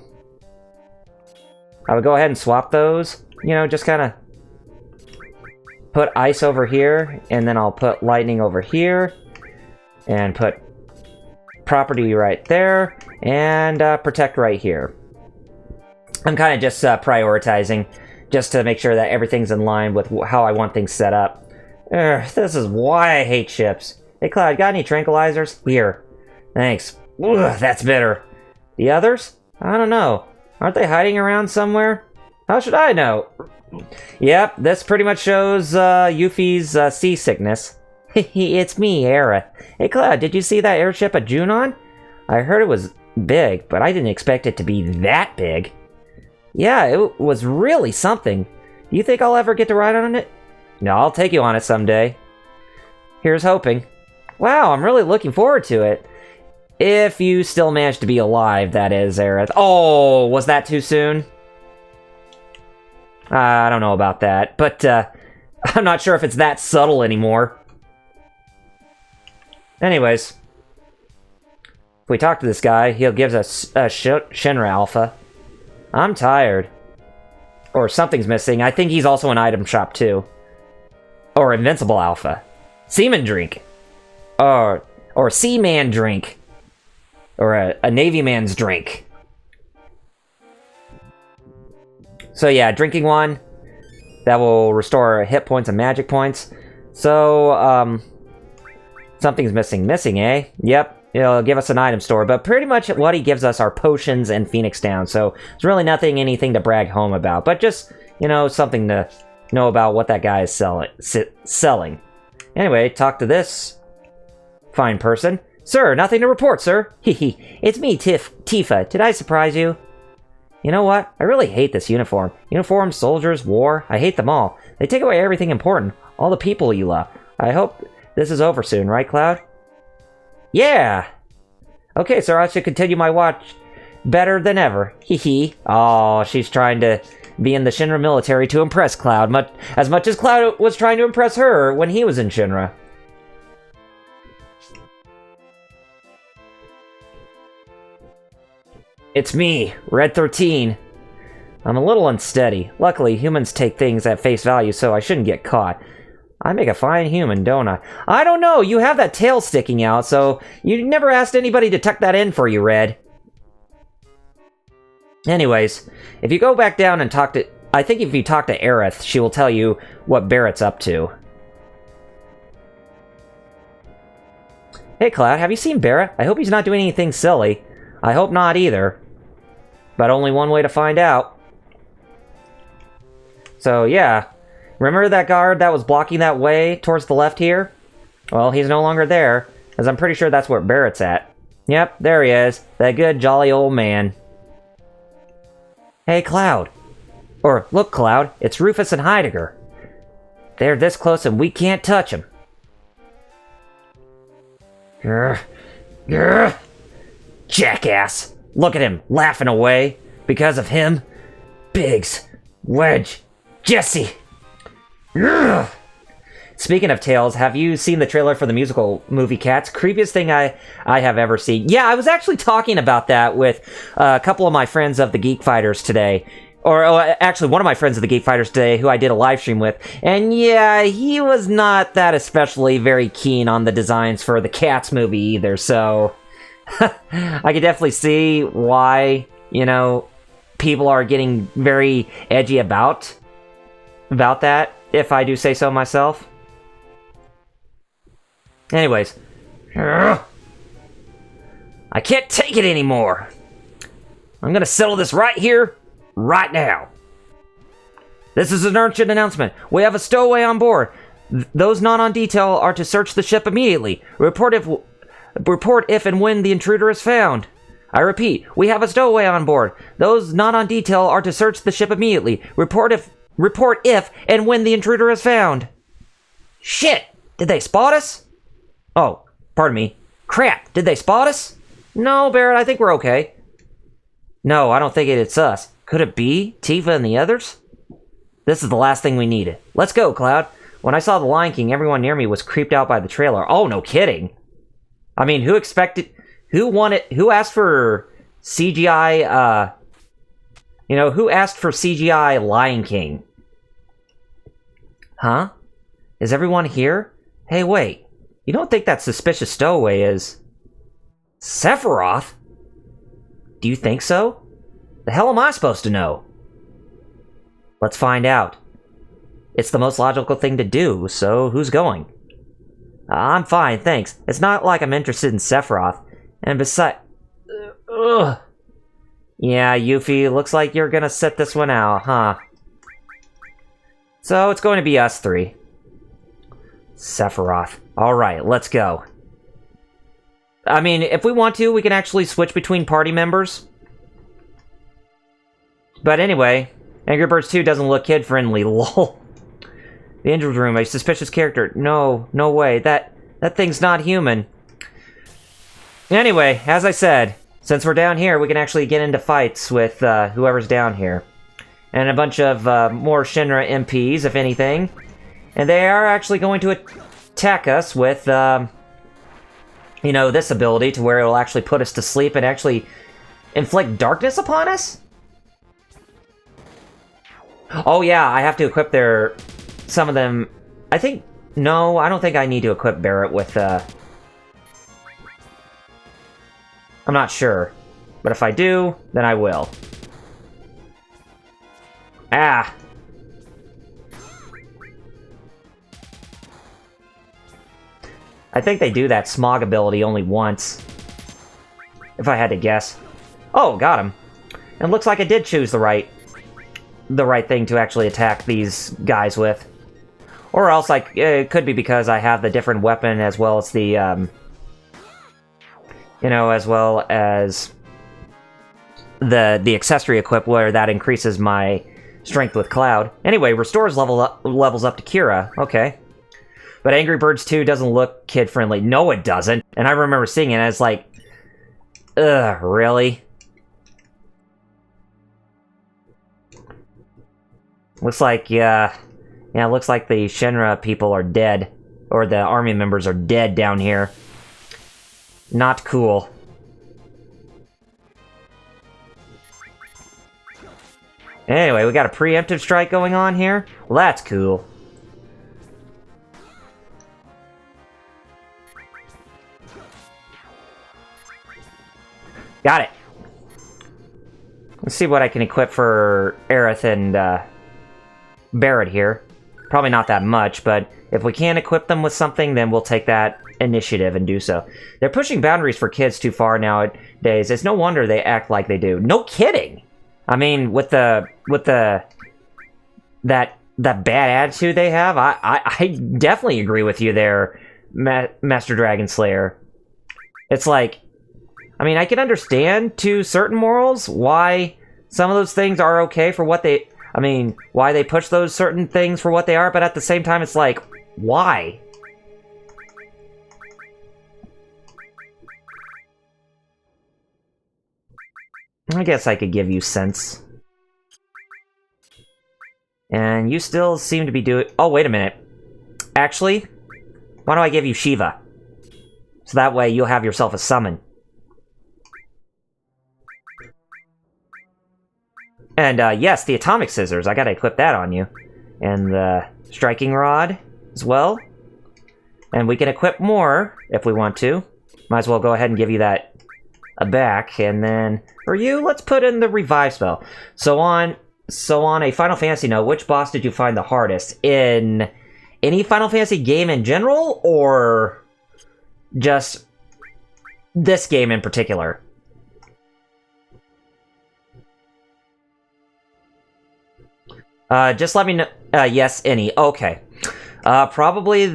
would go ahead and swap those. You know, just kind of put ice over here, and then I'll put lightning over here, and put property right there, and protect right here. I'm kind of just prioritizing, just to make sure that everything's in line with how I want things set up. This is why I hate ships. Hey, Cloud, got any tranquilizers? Here. Thanks. Ugh, that's bitter. The others? I don't know. Aren't they hiding around somewhere? How should I know? Yep, this pretty much shows Yuffie's seasickness. It's me, Era. Hey, Cloud, did you see that airship at Junon? I heard it was big, but I didn't expect it to be that big. Yeah, it was really something. Do you think I'll ever get to ride on it? No, I'll take you on it someday. Here's hoping. Wow, I'm really looking forward to it. If you still manage to be alive, that is, Aerith. Oh, was that too soon? I don't know about that, but I'm not sure if it's that subtle anymore. Anyways, if we talk to this guy, he'll give us a Shin-Ra Alpha. I'm tired. Or something's missing. I think he's also an item shop, too. Or Invincible Alpha. Seaman Drink. Or Seaman Drink. Or a Navy Man's Drink. So yeah, drinking one. That will restore hit points and magic points. So, something's missing. Missing, eh? Yep. It'll give us an item store, but pretty much what he gives us are potions and Phoenix Down, so there's really anything to brag home about, but just, you know, something to know about what that guy is selling. Anyway, talk to this fine person. Sir, nothing to report, sir. Hehe, it's me, Tifa. Did I surprise you? You know what? I really hate this uniform. Uniforms, soldiers, war, I hate them all. They take away everything important, all the people you love. I hope this is over soon, right, Cloud? Yeah! Okay, sir, I should continue my watch better than ever. Hehe. Oh, she's trying to be in the Shinra military to impress Cloud, as much as Cloud was trying to impress her when he was in Shinra. It's me, Red 13. I'm a little unsteady. Luckily, humans take things at face value, so I shouldn't get caught. I make a fine human, don't I? I don't know, you have that tail sticking out, so you never asked anybody to tuck that in for you, Red. Anyways, if you go back down and talk to... I think if you talk to Aerith, she will tell you what Barrett's up to. Hey, Cloud, have you seen Barrett? I hope he's not doing anything silly. I hope not either. But only one way to find out. So, yeah. Remember that guard that was blocking that way towards the left here? Well, he's no longer there, as I'm pretty sure that's where Barrett's at. Yep, there he is. That good, jolly old man. Hey, Cloud. Or, look, Cloud, it's Rufus and Heidegger. They're this close and we can't touch them. Grr. Grr. Jackass. Look at him, laughing away. Because of him. Biggs. Wedge. Jesse. Ugh. Speaking of Tales, have you seen the trailer for the musical movie Cats? Creepiest thing I have ever seen. Yeah, I was actually talking about that with a couple of my friends of the Geek Fighters today. Or actually, one of my friends of the Geek Fighters today, who I did a live stream with. And yeah, he was not that especially very keen on the designs for the Cats movie either. So I could definitely see why, you know, people are getting very edgy about that, if I do say so myself. Anyways. I can't take it anymore. I'm gonna settle this right here, right now. This is an urgent announcement. We have a stowaway on board. Those not on detail are to search the ship immediately. Report if and when the intruder is found. I repeat, we have a stowaway on board. Those not on detail are to search the ship immediately. Report if and when the intruder is found. Shit! Did they spot us? Oh, pardon me. Crap, did they spot us? No, Barrett, I think we're okay. No, I don't think it's us. Could it be Tifa and the others? This is the last thing we needed. Let's go, Cloud. When I saw The Lion King, everyone near me was creeped out by the trailer. Oh, no kidding. I mean, who asked for CGI, who asked for CGI Lion King? Huh? Is everyone here? Hey, wait. You don't think that suspicious stowaway is Sephiroth? Do you think so? The hell am I supposed to know? Let's find out. It's the most logical thing to do, so who's going? I'm fine, thanks. It's not like I'm interested in Sephiroth. And besides... Ugh. Yeah, Yuffie, looks like you're gonna sit this one out, huh? So, it's going to be us three. Sephiroth. Alright, let's go. I mean, if we want to, we can actually switch between party members. But anyway, Angry Birds 2 doesn't look kid-friendly, lol. The injured room, a suspicious character. No way, that thing's not human. Anyway, as I said, since we're down here, we can actually get into fights with whoever's down here. And a bunch of more Shin-Ra MPs, if anything. And they are actually going to attack us with, this ability to where it will actually put us to sleep and actually inflict darkness upon us? Oh yeah, I have to equip some of them. No, I don't think I need to equip Barrett with, I'm not sure. But if I do, then I will. Ah! I think they do that smog ability only once. If I had to guess. Oh, got him. And looks like I did choose the right thing to actually attack these guys with. Or else, it could be because I have the different weapon as well as the, as well as the accessory equip where that increases my strength with Cloud. Anyway, restores levels up to Kira. Okay. But Angry Birds 2 doesn't look kid-friendly. No, it doesn't. And I remember seeing it, and it's like, ugh, really? Looks like, yeah, it looks like the Shin-Ra people are dead. Or the army members are dead down here. Not cool. Anyway, we got a preemptive strike going on here. Well, that's cool. Got it. Let's see what I can equip for Aerith and Barrett here. Probably not that much, but if we can equip them with something, then we'll take that initiative and do so. They're pushing boundaries for kids too far nowadays. It's no wonder they act like they do. No kidding! I mean, with that bad attitude they have, I definitely agree with you there, Master Dragon Slayer. It's like, I mean, I can understand to certain morals why some of those things are okay for what they... I mean, why they push those certain things for what they are, but at the same time, it's like, why? I guess I could give you sense. And you still seem to be doing... Oh, wait a minute. Actually, why don't I give you Shiva? So that way you'll have yourself a summon. And, yes, the Atomic Scissors. I gotta equip that on you. And the Striking Rod as well. And we can equip more if we want to. Might as well go ahead and give you that back. And then, for you, let's put in the Revive spell. So on a Final Fantasy note, which boss did you find the hardest? In any Final Fantasy game in general, or just this game in particular? Just let me know. Yes, any. Okay. Probably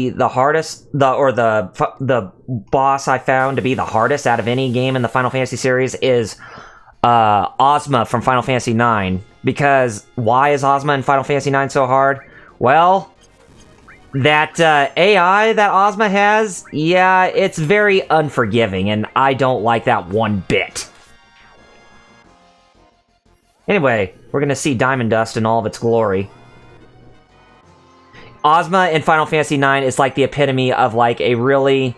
the hardest, the boss I found to be the hardest out of any game in the Final Fantasy series is Ozma from Final Fantasy IX. Because why is Ozma in Final Fantasy IX so hard? Well, that AI that Ozma has, yeah, it's very unforgiving, and I don't like that one bit. Anyway, we're gonna see Diamond Dust in all of its glory. Ozma in Final Fantasy IX is like the epitome of like a really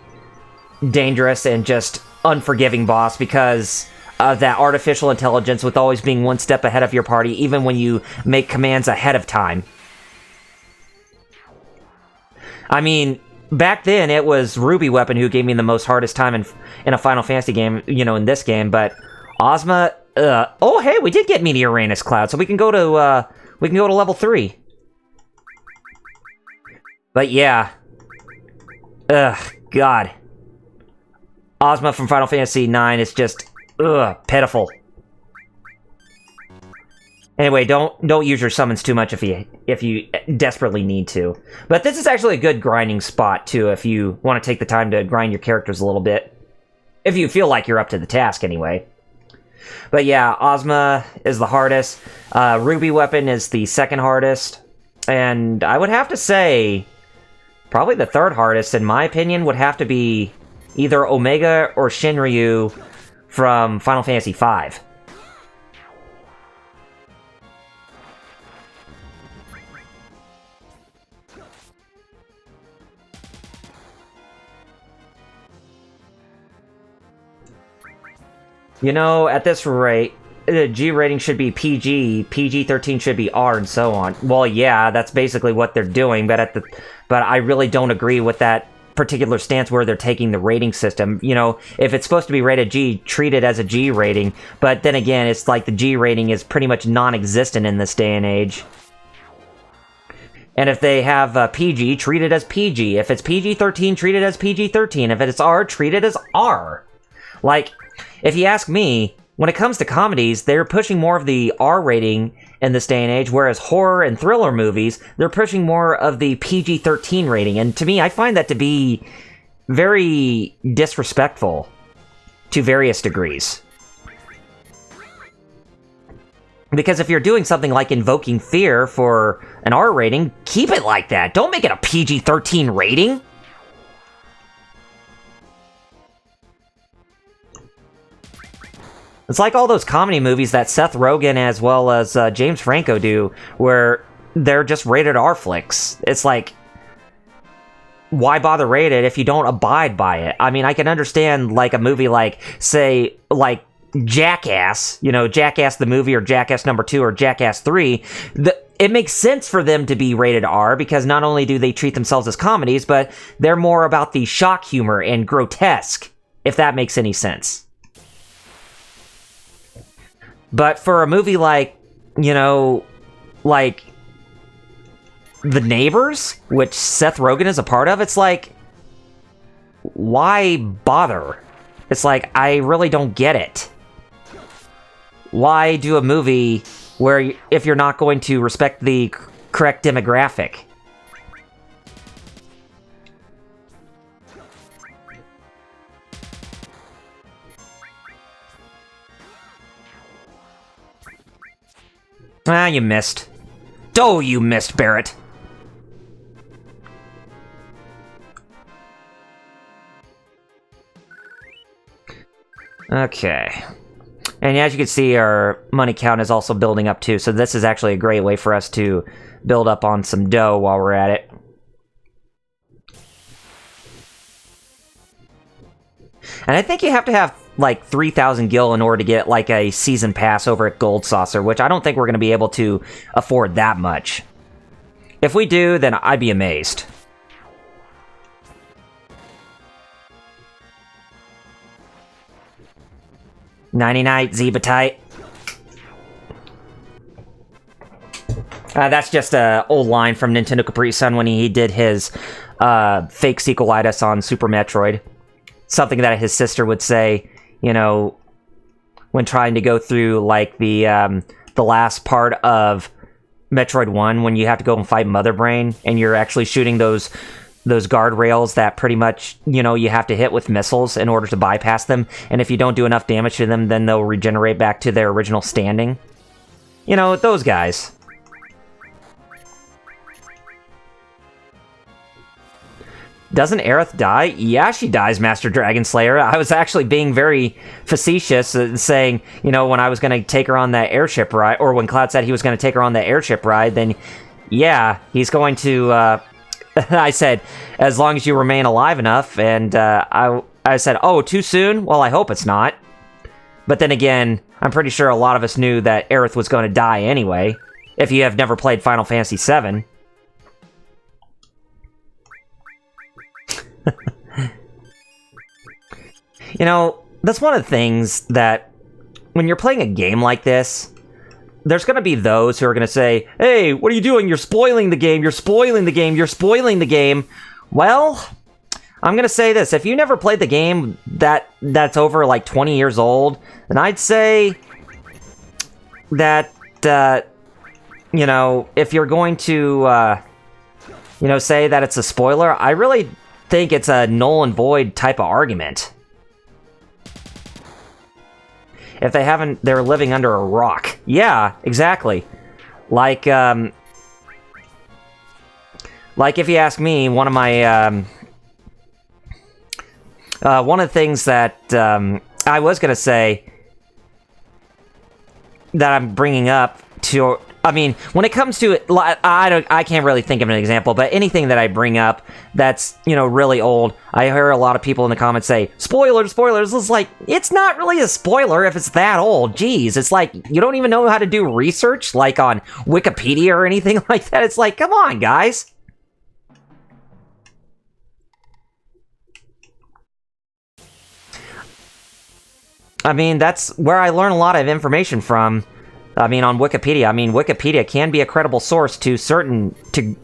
dangerous and just unforgiving boss because of that artificial intelligence with always being one step ahead of your party, even when you make commands ahead of time. I mean, back then it was Ruby Weapon who gave me the most hardest time in a Final Fantasy game, you know, in this game, but Ozma, oh hey, we did get Meteoranus Cloud, so we can go to level 3. But yeah. God. Ozma from Final Fantasy IX is just, pitiful. Anyway, don't use your summons too much if you desperately need to. But this is actually a good grinding spot, too, if you want to take the time to grind your characters a little bit. If you feel like you're up to the task, anyway. But yeah, Ozma is the hardest. Ruby Weapon is the second hardest. And I would have to say, probably the third hardest, in my opinion, would have to be either Omega or Shinryu from Final Fantasy V. You know, at this rate, the G rating should be PG, PG-13 should be R, and so on. Well, yeah, that's basically what they're doing, but I really don't agree with that particular stance where they're taking the rating system. You know, if it's supposed to be rated G, treat it as a G rating, but then again, it's like the G rating is pretty much non-existent in this day and age. And if they have PG, treat it as PG. If it's PG-13, treat it as PG-13. If it's R, treat it as R. Like, if you ask me, when it comes to comedies, they're pushing more of the R rating in this day and age, whereas horror and thriller movies, they're pushing more of the PG-13 rating. And to me, I find that to be very disrespectful to various degrees. Because if you're doing something like invoking fear for an R rating, keep it like that. Don't make it a PG-13 rating. It's like all those comedy movies that Seth Rogen as well as James Franco do, where they're just rated R flicks. It's like, why bother rate it if you don't abide by it? I mean, I can understand, like, a movie like, say, like Jackass, you know, Jackass the movie, or Jackass number 2, or Jackass 3. It makes sense for them to be rated R, because not only do they treat themselves as comedies, but they're more about the shock humor and grotesque, if that makes any sense. But for a movie like, you know, like The Neighbors, which Seth Rogen is a part of, it's like, why bother? It's like, I really don't get it. Why do a movie where if you're not going to respect the correct demographic? Ah, you missed. Oh, you missed, Barrett. Okay. And as you can see, our money count is also building up too, so this is actually a great way for us to build up on some dough while we're at it. And I think you have to have like 3,000 gil in order to get like a season pass over at Gold Saucer, which I don't think we're going to be able to afford that much. If we do, then I'd be amazed. Night, Zebatite. That's just an old line from Nintendo Capri Sun when he did his fake sequelitis on Super Metroid. Something that his sister would say, you know, when trying to go through like the last part of Metroid 1, when you have to go and fight Mother Brain, and you're actually shooting those guardrails that pretty much, you know, you have to hit with missiles in order to bypass them, and if you don't do enough damage to them, then they'll regenerate back to their original standing. You know, those guys. Doesn't Aerith die? Yeah, she dies, Master Dragon Slayer. I was actually being very facetious, saying, you know, when I was going to take her on that airship ride, or when Cloud said he was going to take her on the airship ride, then yeah, he's going to, I said, as long as you remain alive enough, and I said, oh, too soon? Well, I hope it's not. But then again, I'm pretty sure a lot of us knew that Aerith was going to die anyway, if you have never played Final Fantasy VII. You know, that's one of the things that, when you're playing a game like this, there's going to be those who are going to say, hey, what are you doing? You're spoiling the game, you're spoiling the game, you're spoiling the game. Well, I'm going to say this. If you never played the game that's over like 20 years old, then I'd say that, you know, if you're going to, you know, say that it's a spoiler, I really think it's a null and void type of argument. If they haven't, they're living under a rock. Yeah, exactly. Like if you ask me, one of my, one of the things that I was gonna say that I'm bringing up to, I mean, when it comes to it, I can't really think of an example, but anything that I bring up that's, you know, really old, I hear a lot of people in the comments say, spoilers, spoilers. It's like, it's not really a spoiler if it's that old. Jeez, it's like, you don't even know how to do research, like on Wikipedia or anything like that. It's like, come on, guys. I mean, that's where I learn a lot of information from. I mean, on Wikipedia. I mean, Wikipedia can be a credible source to certain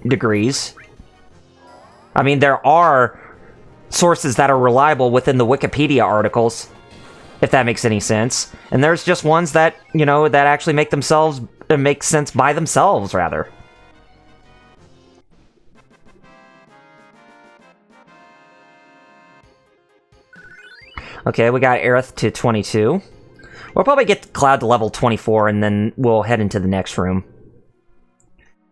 degrees. I mean, there are sources that are reliable within the Wikipedia articles, if that makes any sense. And there's just ones that, you know, that actually make sense by themselves, rather. Okay, we got Aerith to 22. We'll probably get Cloud to level 24, and then we'll head into the next room.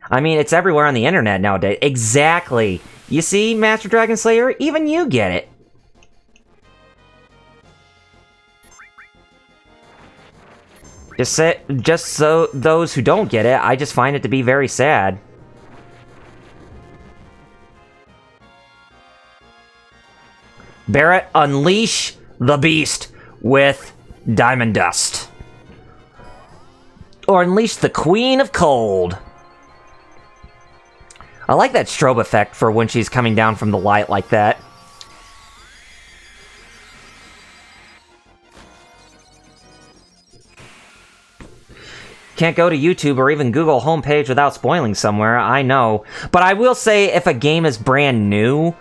I mean, it's everywhere on the internet nowadays. Exactly. You see, Master Dragon Slayer? Even you get it. Just so those who don't get it, I just find it to be very sad. Barret, unleash the beast with Diamond Dust. Or unleash the Queen of Cold. I like that strobe effect for when she's coming down from the light like that. Can't go to YouTube or even Google homepage without spoiling somewhere, I know. But I will say, if a game is brand new,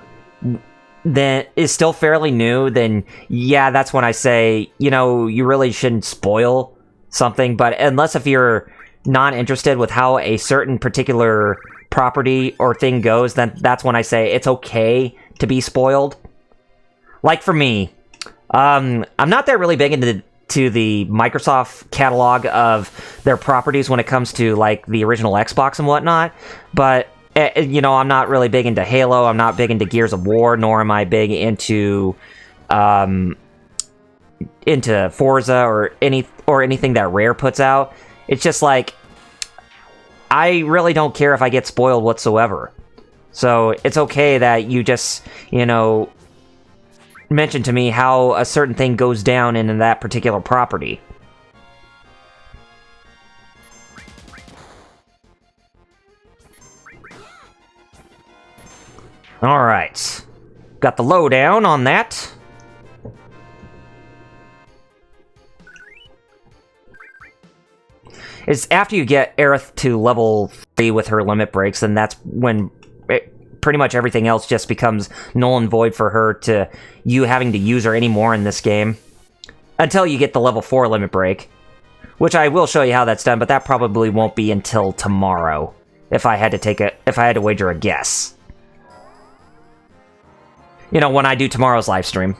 then is still fairly new, then yeah, that's when I say, you know, you really shouldn't spoil something. But unless if you're not interested with how a certain particular property or thing goes, then that's when I say it's okay to be spoiled. Like for me, I'm not that really big into the Microsoft catalog of their properties when it comes to like the original Xbox and whatnot, but you know, I'm not really big into Halo, I'm not big into Gears of War, nor am I big into Forza or anything that Rare puts out. It's just like, I really don't care if I get spoiled whatsoever. So it's okay that you just, you know, mentioned to me how a certain thing goes down in that particular property. Alright. Got the lowdown on that. It's after you get Aerith to level 3 with her limit breaks, and that's when pretty much everything else just becomes null and void for her to you having to use her anymore in this game. Until you get the level 4 limit break. Which I will show you how that's done, but that probably won't be until tomorrow. If I had to wager a guess. You know, when I do tomorrow's live stream.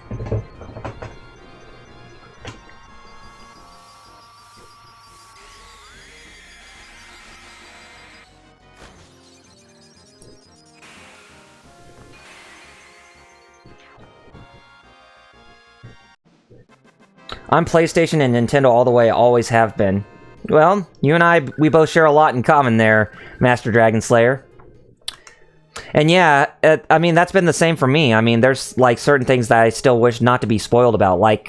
I'm PlayStation and Nintendo all the way, always have been. Well, you and I, we both share a lot in common there, Master Dragon Slayer. And yeah, I mean, that's been the same for me. I mean, there's, like, certain things that I still wish not to be spoiled about, like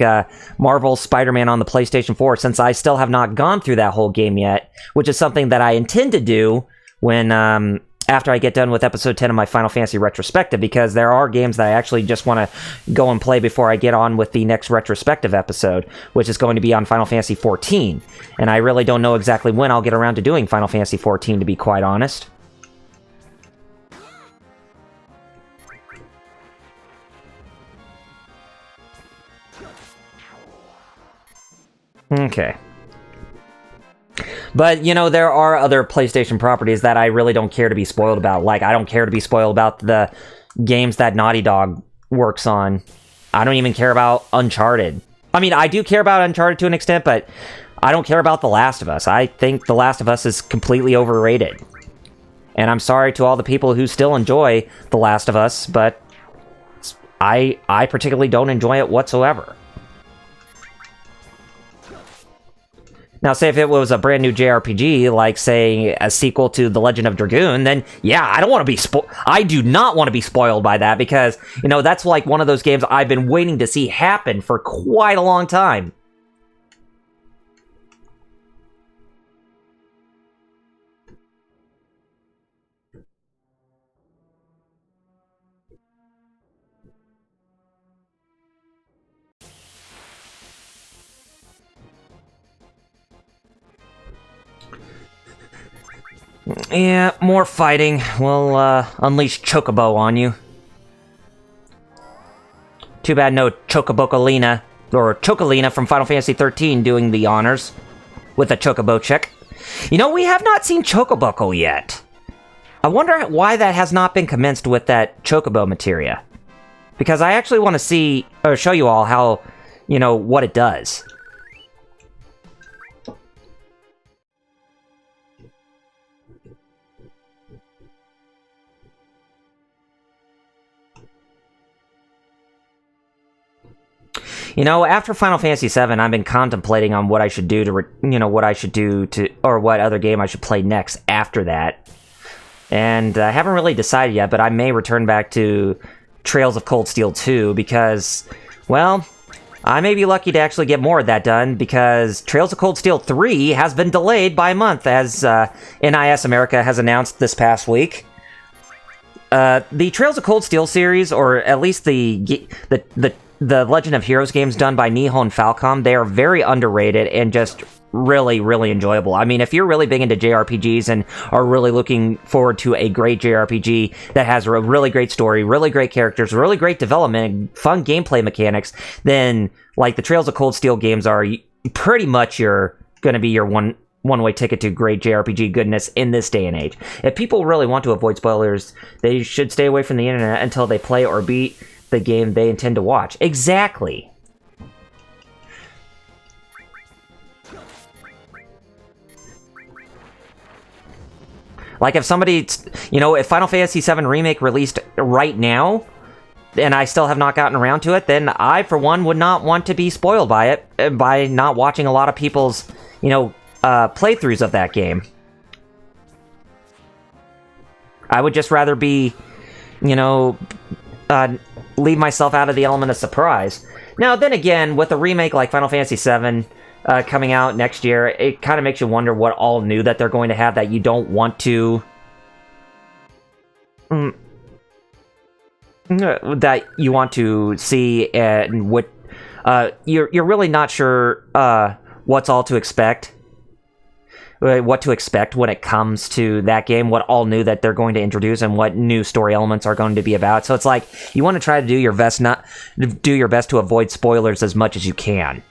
Marvel's Spider-Man on the PlayStation 4, since I still have not gone through that whole game yet, which is something that I intend to do when, after I get done with Episode 10 of my Final Fantasy retrospective, because there are games that I actually just want to go and play before I get on with the next retrospective episode, which is going to be on Final Fantasy 14. And I really don't know exactly when I'll get around to doing Final Fantasy 14, to be quite honest. Okay. But, you know, there are other PlayStation properties that I really don't care to be spoiled about. Like, I don't care to be spoiled about the games that Naughty Dog works on. I don't even care about Uncharted. I mean, I do care about Uncharted to an extent, but I don't care about The Last of Us. I think The Last of Us is completely overrated. And I'm sorry to all the people who still enjoy The Last of Us, but I particularly don't enjoy it whatsoever. Now, say if it was a brand new JRPG, like, say, a sequel to The Legend of Dragoon, then, yeah, I don't want to be I do not want to be spoiled by that, because, you know, that's like one of those games I've been waiting to see happen for quite a long time. Yeah, more fighting. We'll unleash Chocobo on you. Too bad no Chocobocolina, or Chocolina from Final Fantasy 13 doing the honors with a Chocobo chick. You know, we have not seen Chocoboco yet. I wonder why that has not been commenced with that Chocobo materia. Because I actually want to see, or show you all how, you know, what it does. You know, after Final Fantasy VII, I've been contemplating on what I should do to, or what other game I should play next after that. And I haven't really decided yet, but I may return back to Trails of Cold Steel 2, because, well, I may be lucky to actually get more of that done, because Trails of Cold Steel 3 has been delayed by a month, as NIS America has announced this past week. The Trails of Cold Steel series, or at least the Legend of Heroes games done by Nihon Falcom, they are very underrated and just really, really enjoyable. I mean, if you're really big into JRPGs and are really looking forward to a great JRPG that has a really great story, really great characters, really great development, and fun gameplay mechanics, then, like, the Trails of Cold Steel games are pretty much gonna be your one-way ticket to great JRPG goodness in this day and age. If people really want to avoid spoilers, they should stay away from the internet until they play or beat the game they intend to watch. Exactly. Like, if somebody, you know, if Final Fantasy VII Remake released right now, and I still have not gotten around to it, then I, for one, would not want to be spoiled by it, by not watching a lot of people's, you know, playthroughs of that game. I would just rather be, you know, leave myself out of the element of surprise. Now, then again, with a remake like Final Fantasy VII coming out next year, it kind of makes you wonder what all new that they're going to have that you don't want to... that you want to see, and what... you're really not sure what's all to expect. What to expect when it comes to that game, what all new that they're going to introduce, and what new story elements are going to be about. So it's like you want to try to do your best to avoid spoilers as much as you can.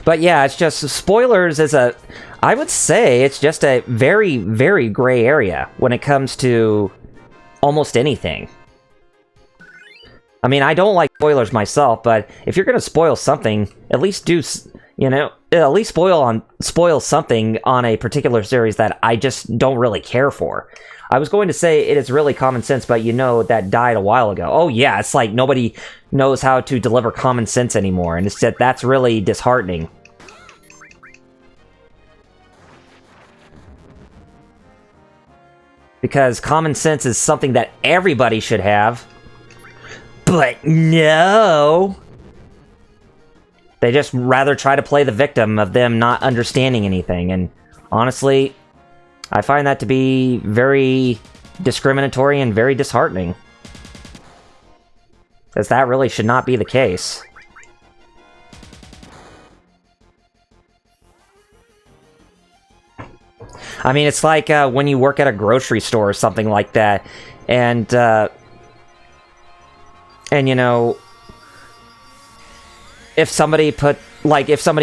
But yeah, it's just spoilers is I would say it's just a very, very gray area when it comes to almost anything. I mean, I don't like spoilers myself, but if you're gonna spoil something, at least at least spoil something on a particular series that I just don't really care for. I was going to say it is really common sense, but that died a while ago. Oh yeah, it's like nobody knows how to deliver common sense anymore, and that's really disheartening. Because common sense is something that everybody should have. But no! They just rather try to play the victim of them not understanding anything, and honestly, I find that to be very discriminatory and very disheartening. Because that really should not be the case. I mean, it's like when you work at a grocery store or something like that, and if somebody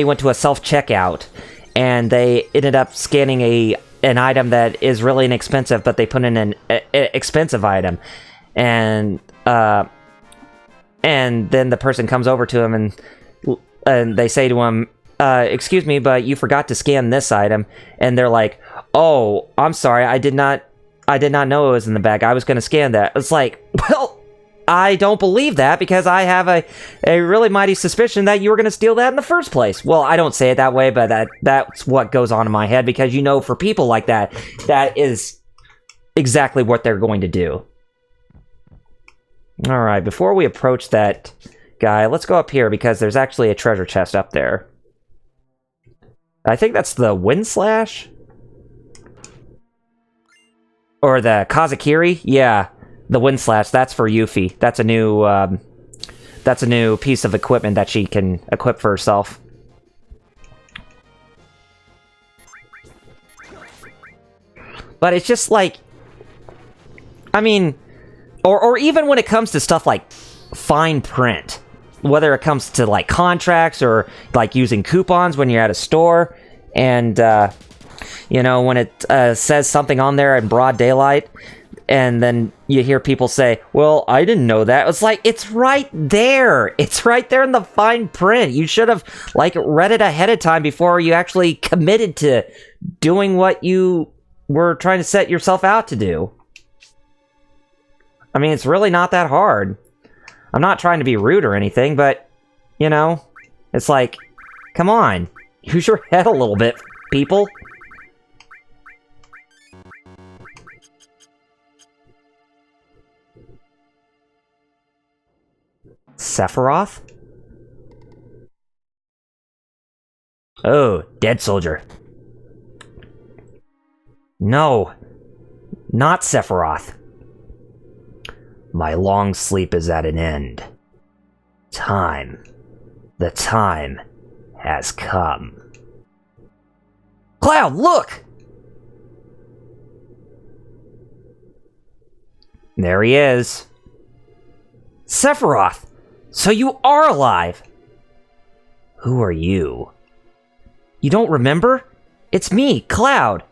went to a self-checkout and they ended up scanning an item that is really inexpensive, but they put in an expensive item, and then the person comes over to him and they say to him, excuse me, but you forgot to scan this item, and they're like, oh, I'm sorry, I did not know it was in the bag, I was going to scan that. It's like, well, I don't believe that, because I have a really mighty suspicion that you were going to steal that in the first place. Well, I don't say it that way, but that's what goes on in my head, because for people like that, that is exactly what they're going to do. Alright, before we approach that guy, let's go up here, because there's actually a treasure chest up there. I think that's the Wind Slash? Or the Kazakiri? Yeah. The Wind Slash, that's for Yuffie. That's a new piece of equipment that she can equip for herself. But it's just like, I mean, or even when it comes to stuff like fine print, whether it comes to like contracts or like using coupons when you're at a store, and when it says something on there in broad daylight, and then you hear people say, well, I didn't know that. It's like, it's right there. It's right there in the fine print. You should have, read it ahead of time before you actually committed to doing what you were trying to set yourself out to do. I mean, it's really not that hard. I'm not trying to be rude or anything, but, it's like, come on. Use your head a little bit, people. Sephiroth? Oh, dead soldier. No, not Sephiroth. My long sleep is at an end. The time has come. Cloud, look! There he is. Sephiroth! So you are alive! Who are you? You don't remember? It's me, Cloud!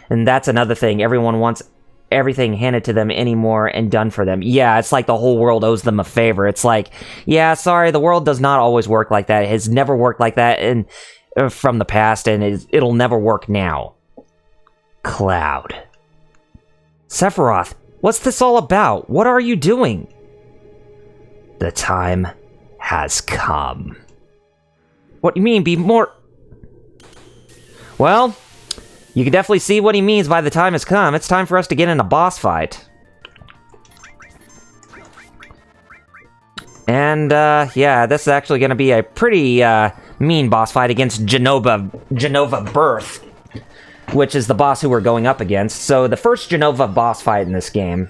And that's another thing. Everyone wants everything handed to them anymore and done for them. Yeah, it's like the whole world owes them a favor. It's like, yeah, sorry, the world does not always work like that. It has never worked like that from the past, and it'll never work now. Cloud. Sephiroth, what's this all about? What are you doing? The time has come. What do you mean, be more... Well, you can definitely see what he means by the time has come. It's time for us to get in a boss fight. And, yeah, this is actually going to be a pretty, mean boss fight against Genova Birth, which is the boss who we're going up against. So, the first Genova boss fight in this game.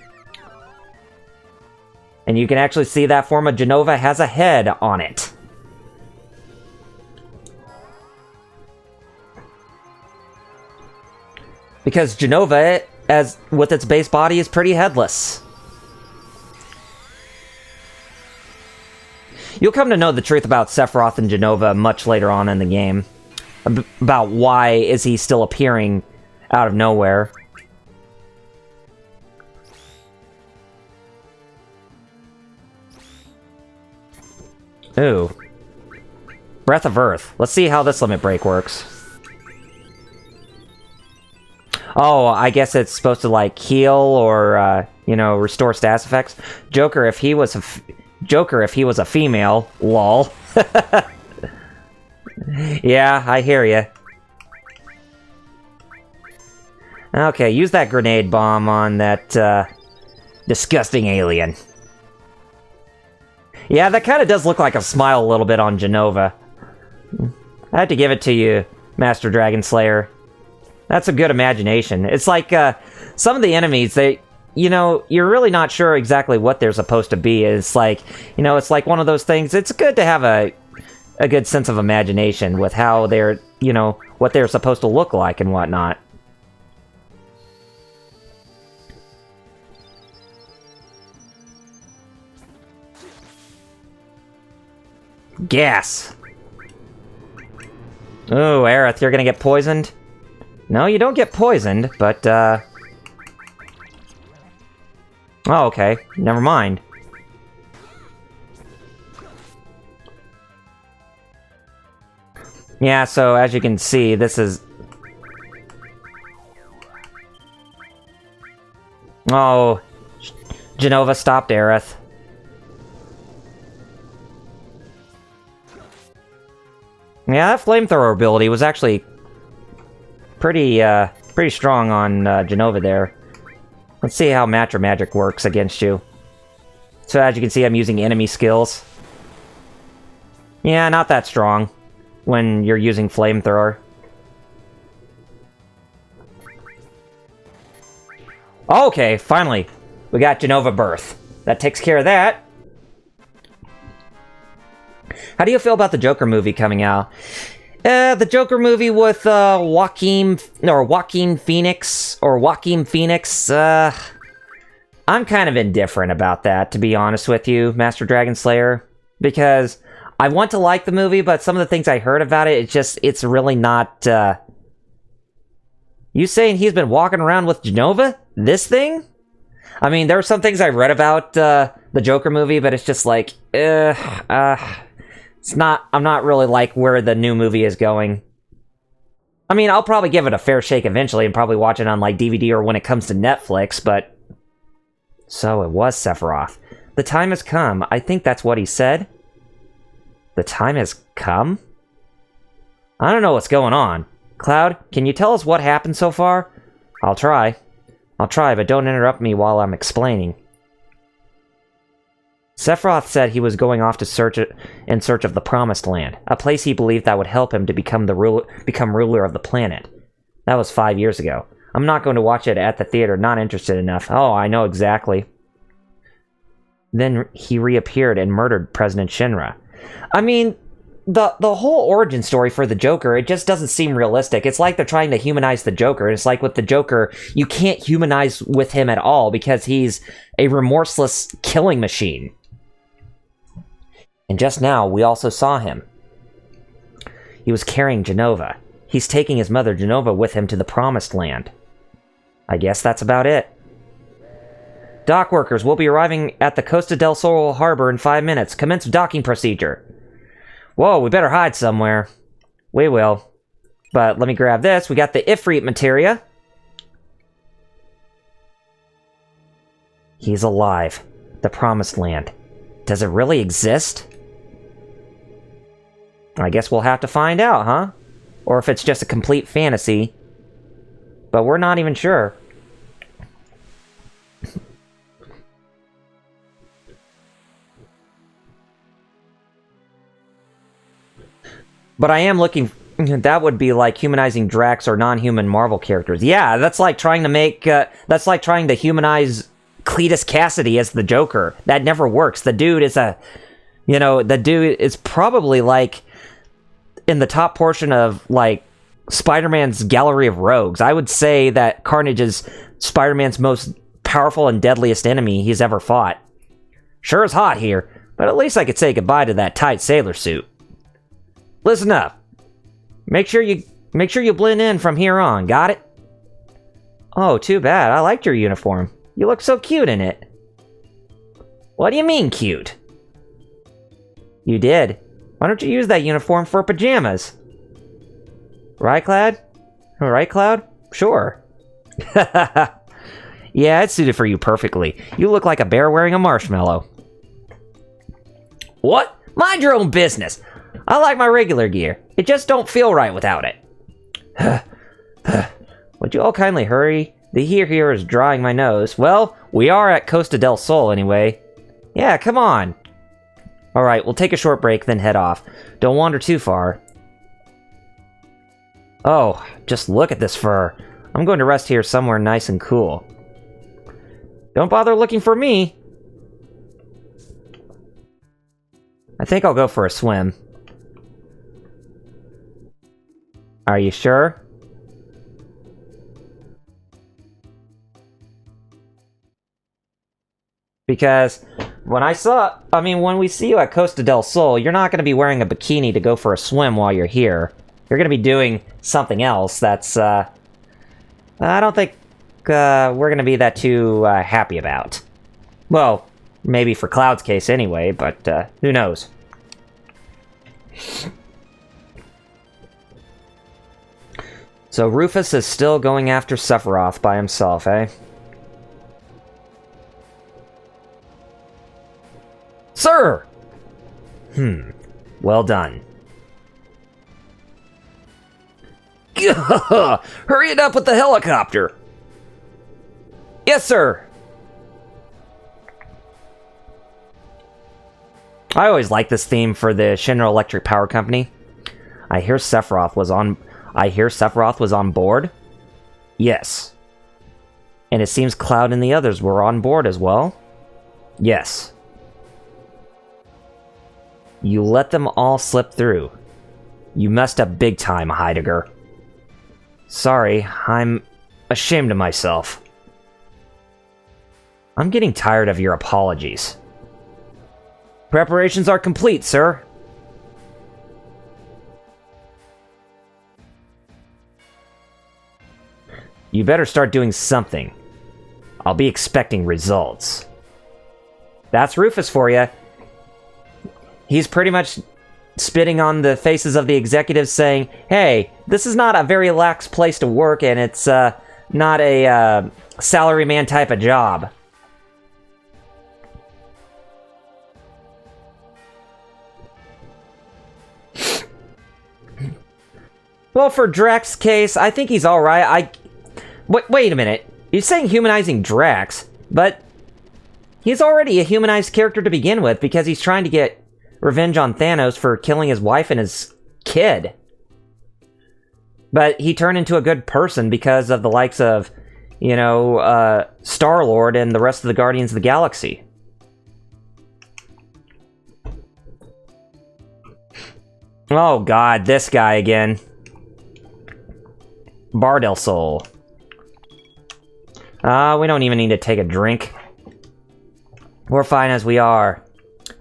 And you can actually see that form of Genova has a head on it. Because Genova, as with its base body, is pretty headless. You'll come to know the truth about Sephiroth and Genova much later on in the game. About why is he still appearing out of nowhere. Ooh. Breath of Earth. Let's see how this limit break works. Oh, I guess it's supposed to, like, heal or, you know, restore status effects. Joker, if he was a female, lol. Yeah, I hear ya. Okay, use that grenade bomb on that, disgusting alien. Yeah, that kind of does look like a smile a little bit on Genova. I have to give it to you, Master Dragon Slayer. That's a good imagination. It's like, some of the enemies, you know, you're really not sure exactly what they're supposed to be. It's like, you know, it's like one of those things. It's good to have a good sense of imagination with how they're, you know, what they're supposed to look like and whatnot. Gas. Ooh, Aerith, you're gonna get poisoned? No, you don't get poisoned, but, oh, okay. Never mind. Yeah, so as you can see, this is... Oh, Genova stopped Aerith. Yeah, that flamethrower ability was actually pretty strong on Genova there. Let's see how Matra Magic works against you. So as you can see, I'm using enemy skills. Yeah, not that strong when you're using flamethrower. Okay, finally. We got Genova Birth. That takes care of that. How do you feel about the Joker movie coming out? The Joker movie with Joaquin Phoenix. I'm kind of indifferent about that, to be honest with you, Master Dragon Slayer. Because I want to like the movie, but some of the things I heard about it, it's really not, You saying he's been walking around with Genova? This thing? I mean, there are some things I read about, the Joker movie, but it's just like, I'm not really like where the new movie is going. I mean, I'll probably give it a fair shake eventually and probably watch it on, like, DVD or when it comes to Netflix, but... So, it was Sephiroth. The time has come. I think that's what he said. The time has come? I don't know what's going on. Cloud, can you tell us what happened so far? I'll try, but don't interrupt me while I'm explaining. Sephiroth said he was going off in search of the Promised Land, a place he believed that would help him to become ruler of the planet. That was 5 years ago. I'm not going to watch it at the theater, not interested enough. Oh, I know exactly. Then he reappeared and murdered President Shin-Ra. I mean, the whole origin story for the Joker, it just doesn't seem realistic. It's like they're trying to humanize the Joker. It's like with the Joker, you can't humanize with him at all because he's a remorseless killing machine. And just now, we also saw him. He was carrying Genova. He's taking his mother Genova with him to the Promised Land. I guess that's about it. Dock workers will be arriving at the Costa del Sol harbor in 5 minutes. Commence docking procedure. Whoa, we better hide somewhere. We will. But let me grab this. We got the Ifrit materia. He's alive. The Promised Land. Does it really exist? I guess we'll have to find out, huh? or if it's just a complete fantasy. But we're not even sure. But I am looking... That would be like humanizing Drax or non-human Marvel characters. Yeah, that's like trying to make... that's like trying to humanize Cletus Cassidy as the Joker. That never works. The dude is a... You know, the dude is probably like... in the top portion of, like, Spider-Man's gallery of rogues. I would say that Carnage is Spider-Man's most powerful and deadliest enemy he's ever fought. Sure is hot here, but at least I could say goodbye to that tight sailor suit. Listen up. Make sure you blend in from here on, got it? Oh, too bad. I liked your uniform. You look so cute in it. What do you mean, cute? You did. Why don't you use that uniform for pajamas? Right, Cloud? Right, Cloud? Sure. Yeah, it's suited for you perfectly. You look like a bear wearing a marshmallow. What? Mind your own business. I like my regular gear. It just don't feel right without it. Would you all kindly hurry? The heat here is drying my nose. Well, we are at Costa del Sol anyway. Yeah, come on. Alright, we'll take a short break, then head off. Don't wander too far. Oh, just look at this fur. I'm going to rest here somewhere nice and cool. Don't bother looking for me. I think I'll go for a swim. Are you sure? Because when we see you at Costa del Sol, you're not going to be wearing a bikini to go for a swim while you're here. You're going to be doing something else that's, I don't think, we're going to be that too, happy about. Well, maybe for Cloud's case anyway, but, who knows? So Rufus is still going after Sephiroth by himself, eh? Sir! Well done. Hurry it up with the helicopter! Yes, sir! I always like this theme for the Shin-Ra Electric Power Company. I hear Sephiroth was on board? Yes. And it seems Cloud and the others were on board as well? Yes. You let them all slip through. You messed up big time, Heidegger. Sorry, I'm ashamed of myself. I'm getting tired of your apologies. Preparations are complete, sir. You better start doing something. I'll be expecting results. That's Rufus for you. He's pretty much spitting on the faces of the executives saying, hey, this is not a very lax place to work, and it's not a salaryman type of job. Well, for Drax's case, I think he's alright. Wait a minute. You're saying humanizing Drax, but he's already a humanized character to begin with because he's trying to get revenge on Thanos for killing his wife and his kid. But he turned into a good person because of the likes of, you know, Star-Lord and the rest of the Guardians of the Galaxy. Oh god, this guy again. Bar del Sol. We don't even need to take a drink. We're fine as we are.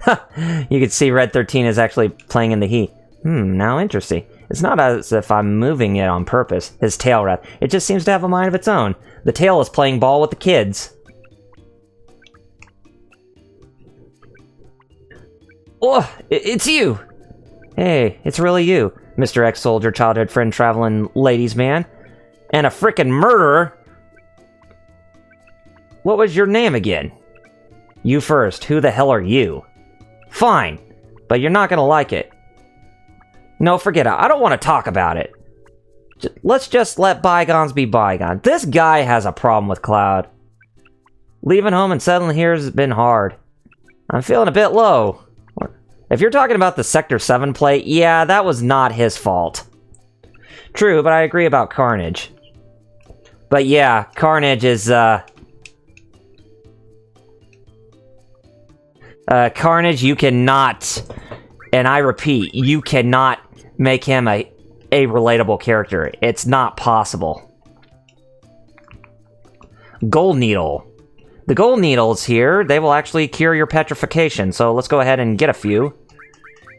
You can see Red 13 is actually playing in the heat. Now interesting. It's not as if I'm moving it on purpose. His tail rather. It just seems to have a mind of its own. The tail is playing ball with the kids. Oh, it's you! Hey, it's really you, Mr. Ex-Soldier, childhood friend, traveling ladies man. And a frickin' murderer! What was your name again? You first. Who the hell are you? Fine, but you're not gonna like it. No, forget it. I don't want to talk about it. Let's just let bygones be bygones. This guy has a problem with Cloud. Leaving home and settling here has been hard. I'm feeling a bit low. If you're talking about the Sector 7 plate, yeah, that was not his fault. True, but I agree about Carnage. But yeah, Carnage is, Carnage, you cannot, and I repeat, you cannot make him a relatable character. It's not possible. Gold Needle. The gold needles here, they will actually cure your petrification, so let's go ahead and get a few.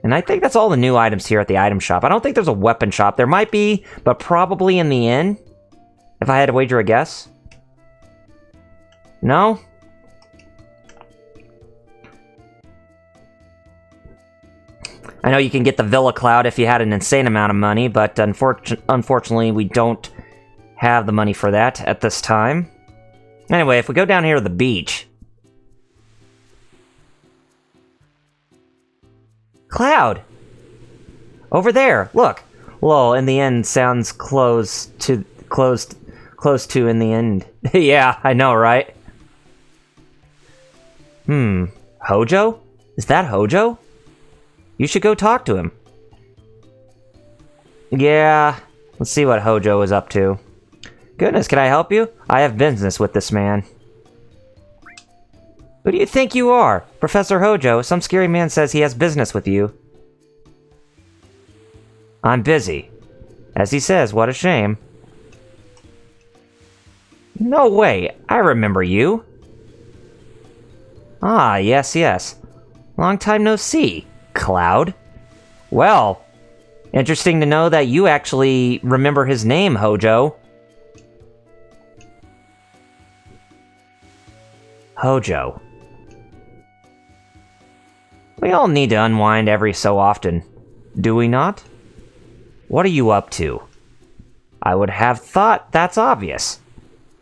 And I think that's all the new items here at the item shop. I don't think there's a weapon shop. There might be, but probably in the inn, if I had to wager a guess. No? I know you can get the Villa Cloud if you had an insane amount of money, but unfortunately we don't have the money for that at this time. Anyway, if we go down here to the beach... Cloud! Over there, look! Lol, in the end sounds close to in the end. Yeah, I know, right? Hojo? Is that Hojo? You should go talk to him. Yeah, let's see what Hojo is up to. Goodness, can I help you? I have business with this man. Who do you think you are? Professor Hojo, some scary man says he has business with you. I'm busy. As he says, what a shame. No way, I remember you. Ah, yes. Long time no see, Cloud. Well, interesting to know that you actually remember his name, Hojo. Hojo. We all need to unwind every so often, do we not? What are you up to? I would have thought that's obvious.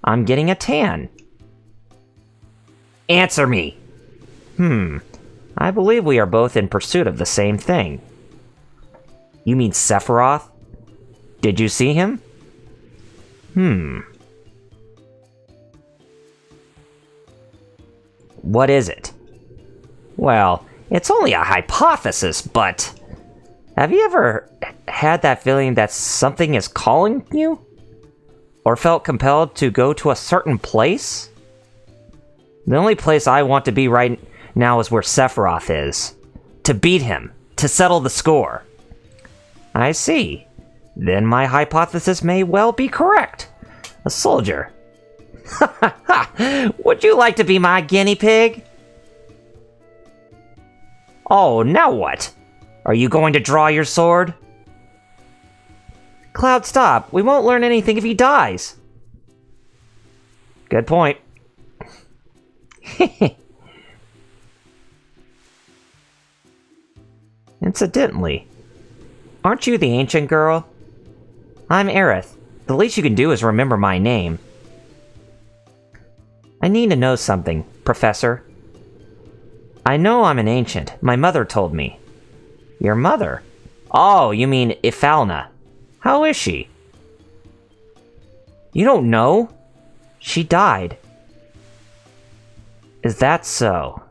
I'm getting a tan. Answer me! I believe we are both in pursuit of the same thing. You mean Sephiroth? Did you see him? What is it? Well, it's only a hypothesis, but... Have you ever had that feeling that something is calling you? Or felt compelled to go to a certain place? The only place I want to be right now is where Sephiroth is. To beat him. To settle the score. I see. Then my hypothesis may well be correct. A soldier. Would you like to be my guinea pig? Oh, now what? Are you going to draw your sword? Cloud, stop. We won't learn anything if he dies. Good point. Incidentally, aren't you the ancient girl? I'm Aerith. The least you can do is remember my name. I need to know something, Professor. I know I'm an ancient. My mother told me. Your mother? Oh, you mean Ifalna. How is she? You don't know? She died. Is that so?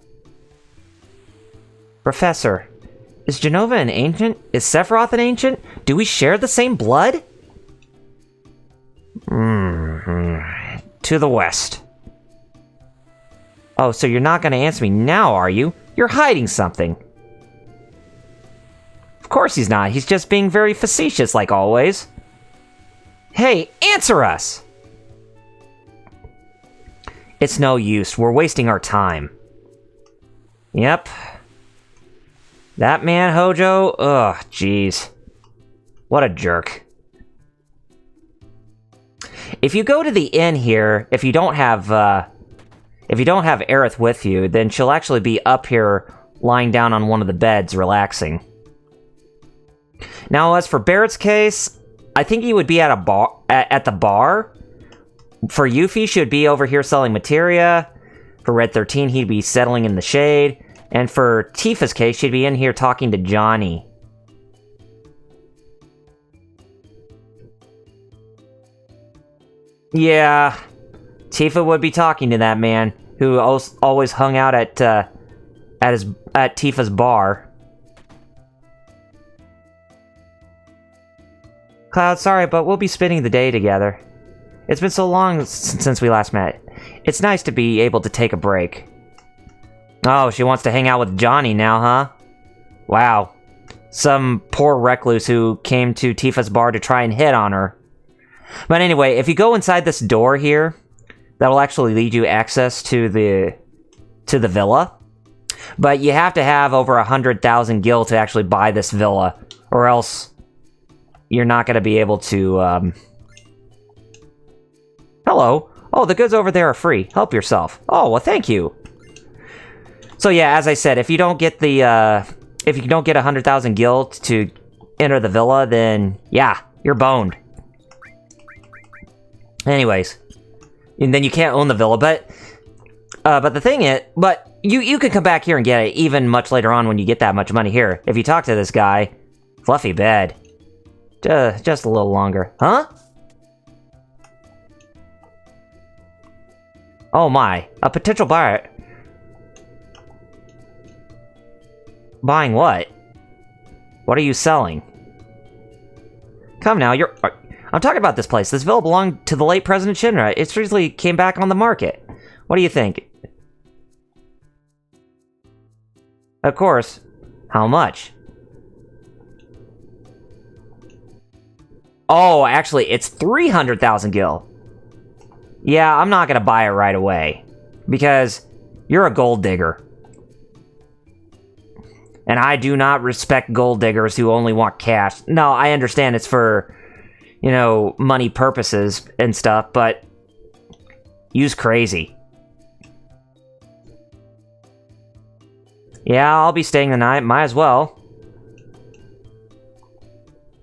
Professor, is Jenova an ancient? Is Sephiroth an ancient? Do we share the same blood? To the west. Oh, so you're not going to answer me now, are you? You're hiding something. Of course he's not. He's just being very facetious, like always. Hey, answer us! It's no use. We're wasting our time. Yep. That man, Hojo? Ugh, jeez. What a jerk. If you go to the inn here, if you don't have Aerith with you, then she'll actually be up here lying down on one of the beds, relaxing. Now, as for Barrett's case, I think he would be at a bar, at the bar. For Yuffie, she would be over here selling materia. For Red 13, he'd be settling in the shade. And for Tifa's case, she'd be in here talking to Johnny. Yeah, Tifa would be talking to that man who always hung out at Tifa's bar. Cloud, sorry, but we'll be spending the day together. It's been so long since we last met. It's nice to be able to take a break. Oh, she wants to hang out with Johnny now, huh? Wow. Some poor recluse who came to Tifa's bar to try and hit on her. But anyway, if you go inside this door here, that'll actually lead you access to the villa. But you have to have over 100,000 gil to actually buy this villa, or else you're not going to be able to, Hello. Oh, the goods over there are free. Help yourself. Oh, well, thank you. So yeah, as I said, if you don't get if you don't get 100,000 gil to enter the villa, then yeah, you're boned. Anyways, and then you can't own the villa, but the thing is, you can come back here and get it even much later on when you get that much money here. If you talk to this guy, fluffy bed, just a little longer, huh? Oh my, a potential buyer. Buying what? What are you selling? Come now, I'm talking about this place. This villa belonged to the late President Shin-Ra. It recently came back on the market. What do you think? Of course. How much? Oh, actually, it's 300,000 gil. Yeah, I'm not gonna buy it right away. Because you're a gold digger. And I do not respect gold diggers who only want cash. No, I understand it's for, you know, money purposes and stuff, but you's crazy. Yeah, I'll be staying the night. Might as well.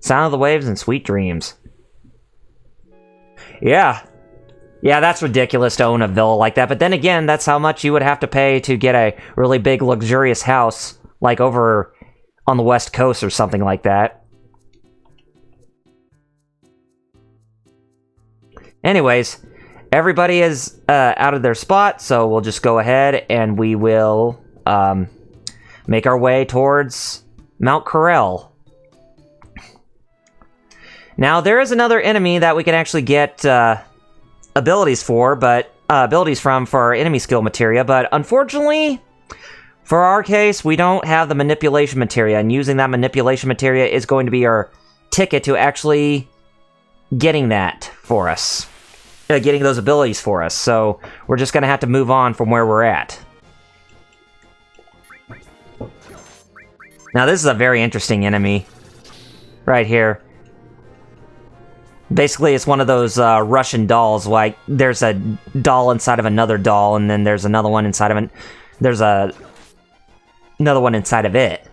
Sound of the waves and sweet dreams. Yeah. Yeah, that's ridiculous to own a villa like that. But then again, that's how much you would have to pay to get a really big, luxurious house, like over on the West Coast or something like that. Anyways, everybody is out of their spot, so we'll just go ahead and we will make our way towards Mount Corel. Now, there is another enemy that we can actually get abilities from for our enemy skill materia, but unfortunately, for our case, we don't have the manipulation materia, and using that manipulation materia is going to be our ticket to actually getting that for us. Getting those abilities for us, so we're just going to have to move on from where we're at. Now, this is a very interesting enemy. Right here. Basically, it's one of those Russian dolls, like, there's a doll inside of another doll, and then there's another one inside of it. There's another one inside of it.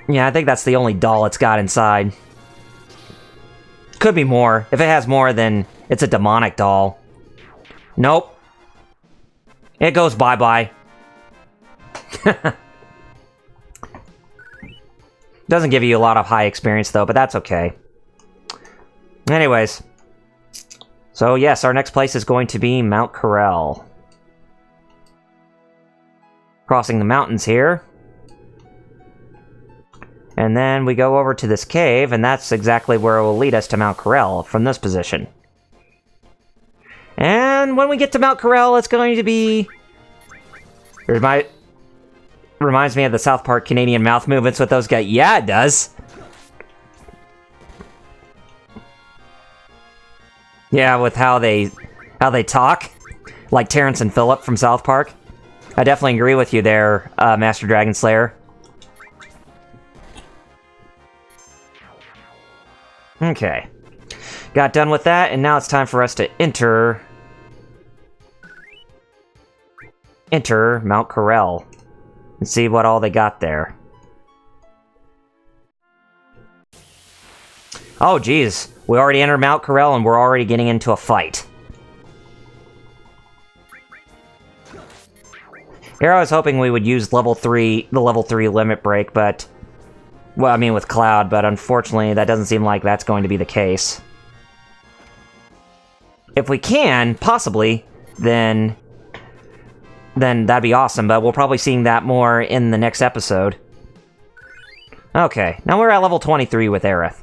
Yeah, I think that's the only doll it's got inside. Could be more. If it has more, then it's a demonic doll. Nope. It goes bye-bye. Doesn't give you a lot of high experience, though, but that's okay. Anyways. So, yes, our next place is going to be Mount Corel. Crossing the mountains here. And then we go over to this cave, and that's exactly where it will lead us to Mount Corel, from this position. And when we get to Mount Corel, it's going to be... Reminds me of the South Park Canadian mouth movements with those guys. Yeah, it does. Yeah, with how they talk. Like Terrence and Phillip from South Park. I definitely agree with you there, Master Dragon Slayer. Okay. Got done with that, and now it's time for us to enter Mount Corel. And see what all they got there. Oh, geez. We already entered Mount Corel, and we're already getting into a fight. Here I was hoping we would use the level 3 limit break, but Well, I mean with Cloud, but unfortunately that doesn't seem like that's going to be the case. If we can, possibly, then that'd be awesome, but we'll probably see that more in the next episode. Okay, now we're at level 23 with Aerith.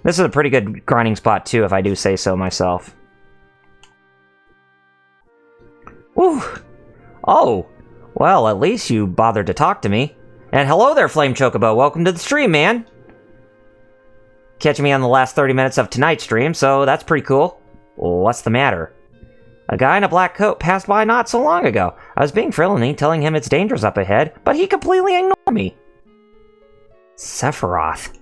This is a pretty good grinding spot too, if I do say so myself. Woo! Oh, well, at least you bothered to talk to me. And hello there, Flame Chocobo, welcome to the stream, man! Catching me on the last 30 minutes of tonight's stream, so that's pretty cool. What's the matter? A guy in a black coat passed by not so long ago. I was being friendly, telling him it's dangerous up ahead, but he completely ignored me. Sephiroth.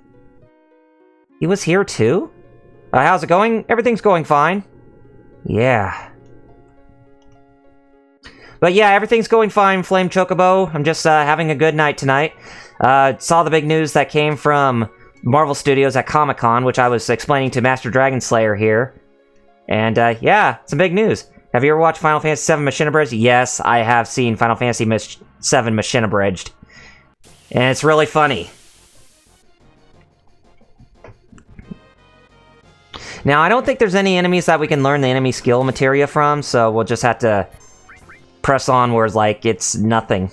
He was here too? How's it going? Everything's going fine. Yeah. But yeah, everything's going fine, Flame Chocobo. I'm just having a good night tonight. Saw the big news that came from Marvel Studios at Comic-Con, which I was explaining to Master Dragon Slayer here. And yeah, some big news. Have you ever watched Final Fantasy VII Machine Abridged? Yes, I have seen Final Fantasy VII Machine Abridged. And it's really funny. Now, I don't think there's any enemies that we can learn the enemy skill materia from, so we'll just have to press on where it's like, it's nothing.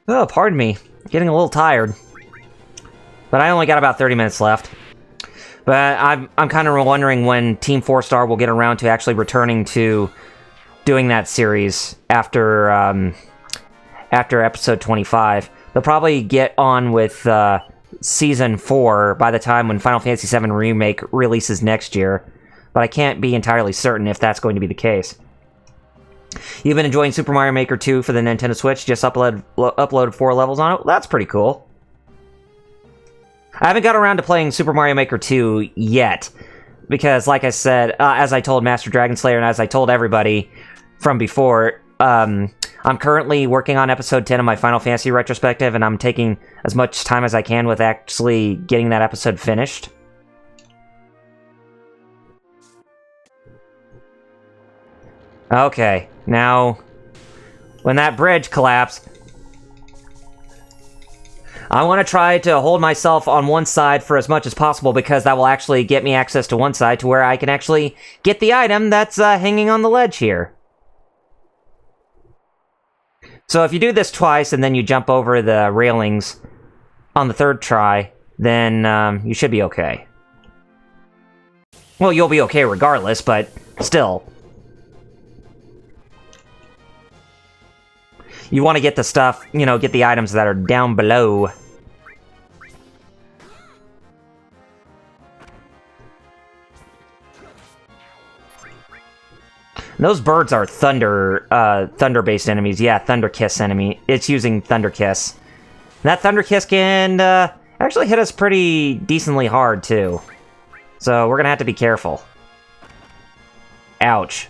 Oh, pardon me. Getting a little tired. But I only got about 30 minutes left. But I'm kind of wondering when Team 4-Star will get around to actually returning to doing that series after after episode 25. They'll probably get on with Season 4 by the time when Final Fantasy VII Remake releases next year. But I can't be entirely certain if that's going to be the case. You've been enjoying Super Mario Maker 2 for the Nintendo Switch, just uploaded 4 levels on it? Well, that's pretty cool. I haven't got around to playing Super Mario Maker 2 yet, because like I said, as I told Master Dragon Slayer and as I told everybody from before, I'm currently working on episode 10 of my Final Fantasy retrospective, and I'm taking as much time as I can with actually getting that episode finished. Okay, now, when that bridge collapsed, I want to try to hold myself on one side for as much as possible, because that will actually get me access to one side to where I can actually get the item that's hanging on the ledge here. So if you do this twice and then you jump over the railings on the third try, then you should be okay. Well, you'll be okay regardless, but still. You want to get the stuff, you know, get the items that are down below. Those birds are thunder-based enemies. Yeah, Thunder Kiss enemy. It's using Thunder Kiss. That Thunder Kiss can actually hit us pretty decently hard, too. So we're gonna have to be careful. Ouch.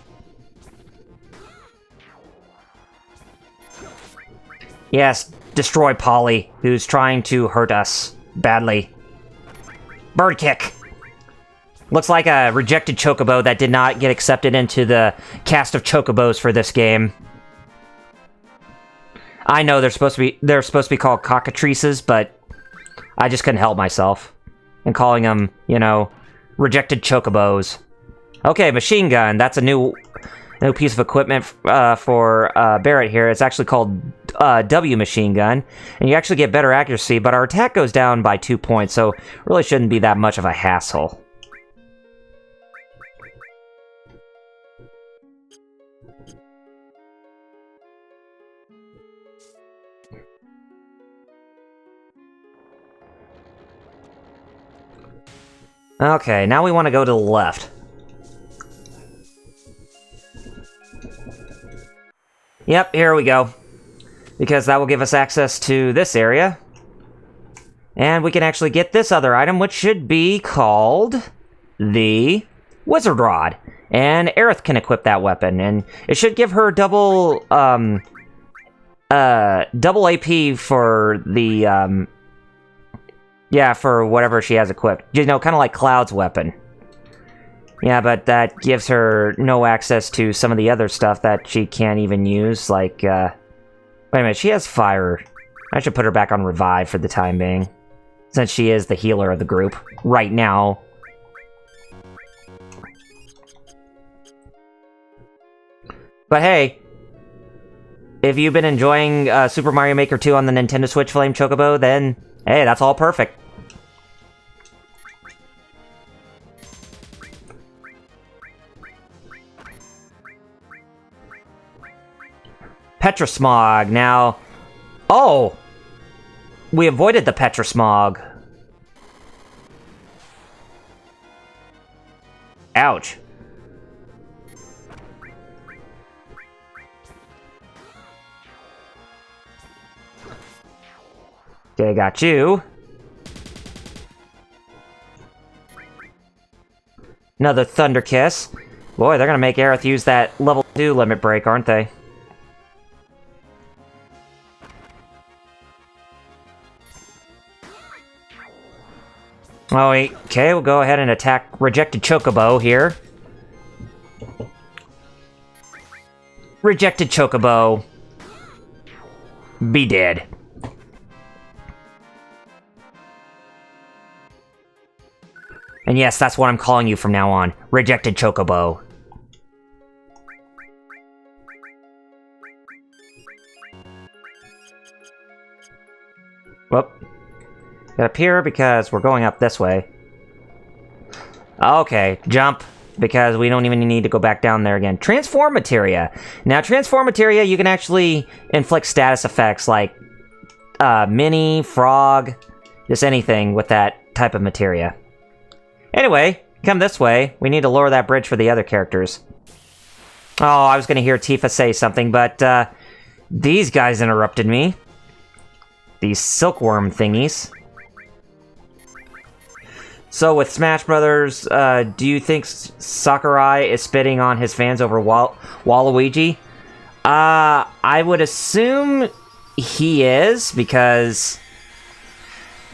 Yes, destroy Polly, who's trying to hurt us badly. Bird kick. Looks like a rejected Chocobo that did not get accepted into the cast of Chocobos for this game. I know they're supposed to be called cockatrices, but I just couldn't help myself in calling them, you know, rejected Chocobos. Okay, machine gun. That's a new piece of equipment for Barrett here. It's actually called W machine gun, and you actually get better accuracy, but our attack goes down by 2 points, so really shouldn't be that much of a hassle. Okay, now we want to go to the left. Yep, here we go. Because that will give us access to this area. And we can actually get this other item, which should be called the Wizard Rod. And Aerith can equip that weapon, and it should give her double AP for the, yeah, for whatever she has equipped. You know, kind of like Cloud's weapon. Yeah, but that gives her no access to some of the other stuff that she can't even use, like, wait a minute, she has fire. I should put her back on revive for the time being, since she is the healer of the group right now. But hey, if you've been enjoying Super Mario Maker 2 on the Nintendo Switch Flame Chocobo, then hey, that's all perfect. Petrosmog. Now, oh, we avoided the Petrosmog. Ouch. Okay, got you. Another Thunder Kiss. Boy, they're gonna make Aerith use that level 2 limit break, aren't they? Oh, wait. Okay, we'll go ahead and attack Rejected Chocobo here. Rejected Chocobo. Be dead. And yes, that's what I'm calling you from now on. Rejected Chocobo. Whoop. Get up here because we're going up this way. Okay, jump, because we don't even need to go back down there again. Transform Materia. Now, Transform Materia, you can actually inflict status effects like Mini, Frog, just anything with that type of materia. Anyway, come this way. We need to lower that bridge for the other characters. Oh, I was going to hear Tifa say something, but these guys interrupted me. These silkworm thingies. So with Smash Brothers, do you think Sakurai is spitting on his fans over Waluigi? I would assume he is, because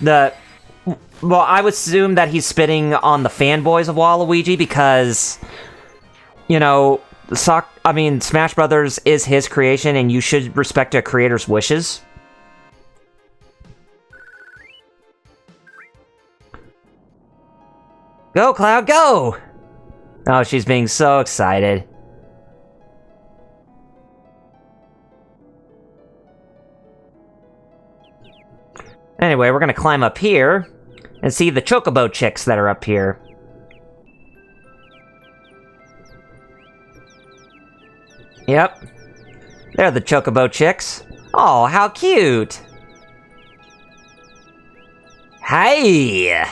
well, I would assume that he's spitting on the fanboys of Waluigi because, you know, Smash Brothers is his creation, and you should respect a creator's wishes. Go, Cloud, go! Oh, she's being so excited. Anyway, we're gonna climb up here and see the Chocobo chicks that are up here. Yep. They're the Chocobo chicks. Oh, how cute! Hey!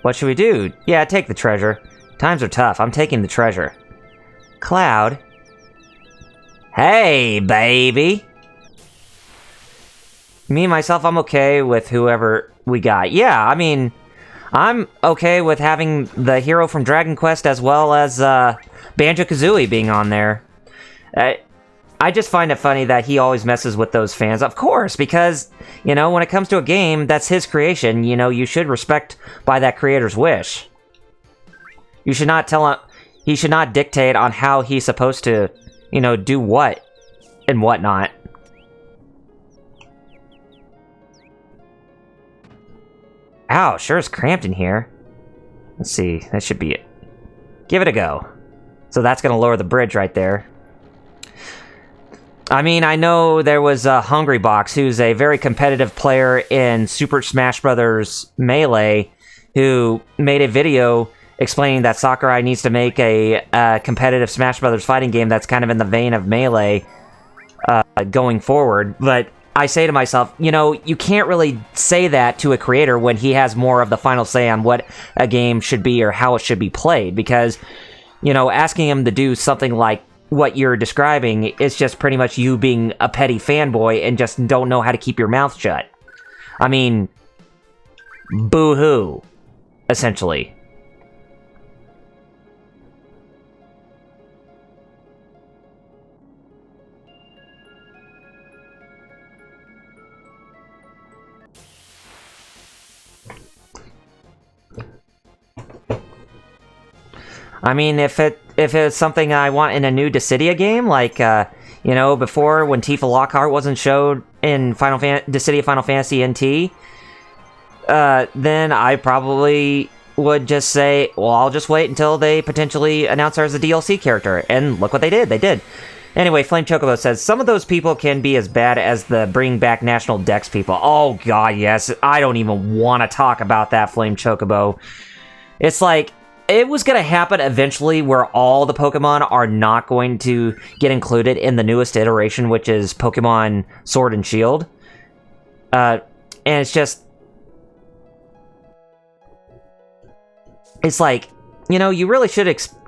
What should we do? Yeah, take the treasure. Times are tough. I'm taking the treasure. Cloud. Hey, baby! Me, myself, I'm okay with whoever we got. Yeah, I mean, I'm okay with having the hero from Dragon Quest as well as Banjo-Kazooie being on there. I just find it funny that he always messes with those fans. Of course, because, you know, when it comes to a game, that's his creation. You know, you should respect by that creator's wish. You should not tell him... He should not dictate on how he's supposed to, you know, do what and whatnot. Ow, sure is cramped in here. Let's see, that should be it. Give it a go. So that's gonna lower the bridge right there. I mean, I know there was Hungry Box, who's a very competitive player in Super Smash Bros. Melee, who made a video explaining that Sakurai needs to make a competitive Smash Bros. Fighting game that's kind of in the vein of Melee going forward. But I say to myself, you know, you can't really say that to a creator when he has more of the final say on what a game should be or how it should be played, because, you know, asking him to do something like what you're describing is just pretty much you being a petty fanboy and just don't know how to keep your mouth shut. I mean, boo-hoo, essentially. I mean, if it's something I want in a new Dissidia game, like, you know, before when Tifa Lockhart wasn't showed in Dissidia Final Fantasy NT, then I probably would just say, well, I'll just wait until they potentially announce her as a DLC character. And look what they did. They did. Anyway, Flame Chocobo says, some of those people can be as bad as the bring back National Dex people. Oh, God, yes. I don't even want to talk about that, Flame Chocobo. It's like, it was going to happen eventually where all the Pokemon are not going to get included in the newest iteration, which is Pokemon Sword and Shield. And it's just... It's like, you know, you really should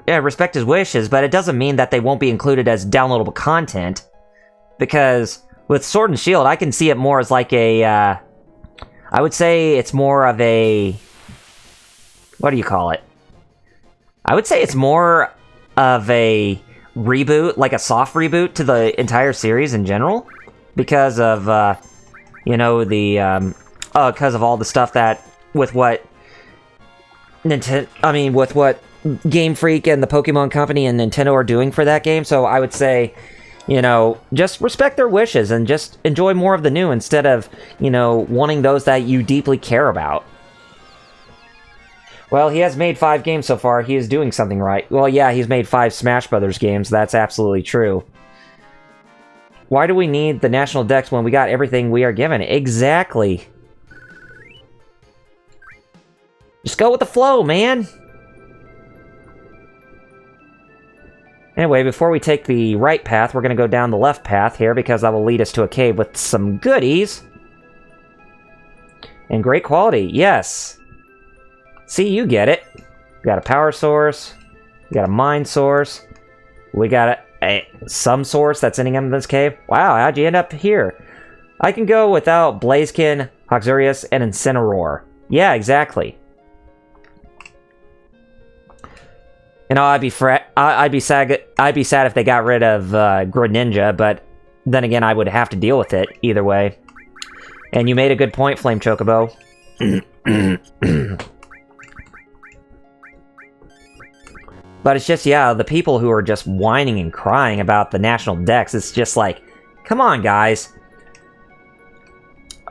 respect his wishes, but it doesn't mean that they won't be included as downloadable content. Because with Sword and Shield, I can see it more as like a... I would say it's more of a... What do you call it? I would say it's more of a reboot, like a soft reboot to the entire series in general. Because of, you know, the... because of all the stuff that... With what... with what Game Freak and the Pokemon Company and Nintendo are doing for that game. So I would say, you know, just respect their wishes and just enjoy more of the new instead of, you know, wanting those that you deeply care about. Well, he has made 5 games so far. He is doing something right. Well, yeah, he's made 5 Smash Brothers games. That's absolutely true. Why do we need the National Dex when we got everything we are given? Exactly. Just go with the flow, man! Anyway, before we take the right path, we're going to go down the left path here, because that will lead us to a cave with some goodies. And great quality, yes! See, you get it. We got a power source, we got a mine source, we got some source that's ending up in this cave. Wow, how'd you end up here? I can go without Blaziken, Hoxurius, and Incineroar. Yeah, exactly. You know, I'd be sad if they got rid of Greninja, but then again, I would have to deal with it either way. And you made a good point, Flame Chocobo. But it's just, yeah, the people who are just whining and crying about the National Dex, it's just like, come on, guys.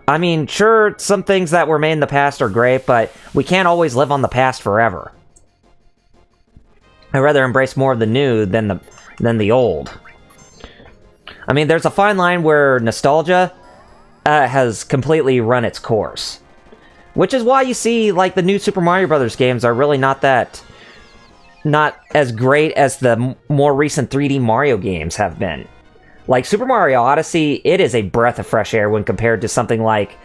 I mean, sure, some things that were made in the past are great, but we can't always live on the past forever. I'd rather embrace more of the new than the old. I mean, there's a fine line where nostalgia has completely run its course. Which is why you see, like, the new Super Mario Brothers games are really not as great as the more recent 3D Mario games have been. Like, Super Mario Odyssey, it is a breath of fresh air when compared to something like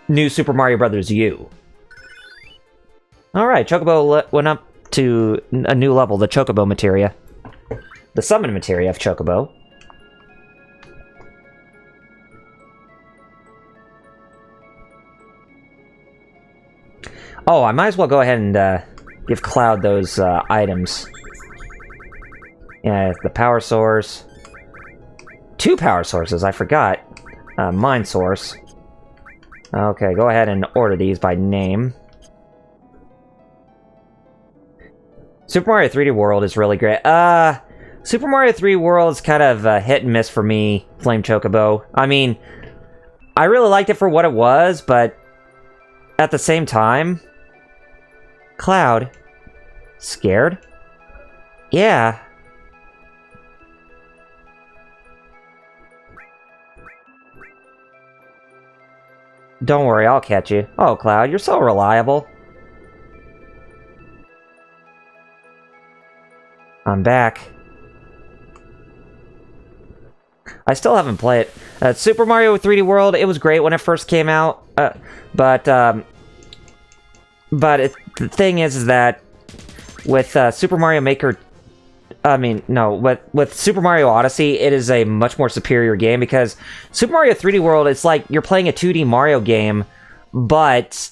new Super Mario Brothers U. Alright, Chocobo went up to a new level, the Chocobo Materia. The Summon Materia of Chocobo. Oh, I might as well go ahead and give Cloud those items. Yeah, the power source. 2 power sources, I forgot. Mine source. Okay, go ahead and order these by name. Super Mario 3D World is really great. Super Mario 3D World is kind of hit and miss for me, Flame Chocobo. I mean, I really liked it for what it was, but at the same time... Cloud. Scared? Yeah. Don't worry, I'll catch you. Oh, Cloud, you're so reliable. I'm back. I still haven't played it. Super Mario 3D World, it was great when it first came out, but the thing is that with Super Mario Maker... with Super Mario Odyssey, it is a much more superior game because Super Mario 3D World, it's like you're playing a 2D Mario game, but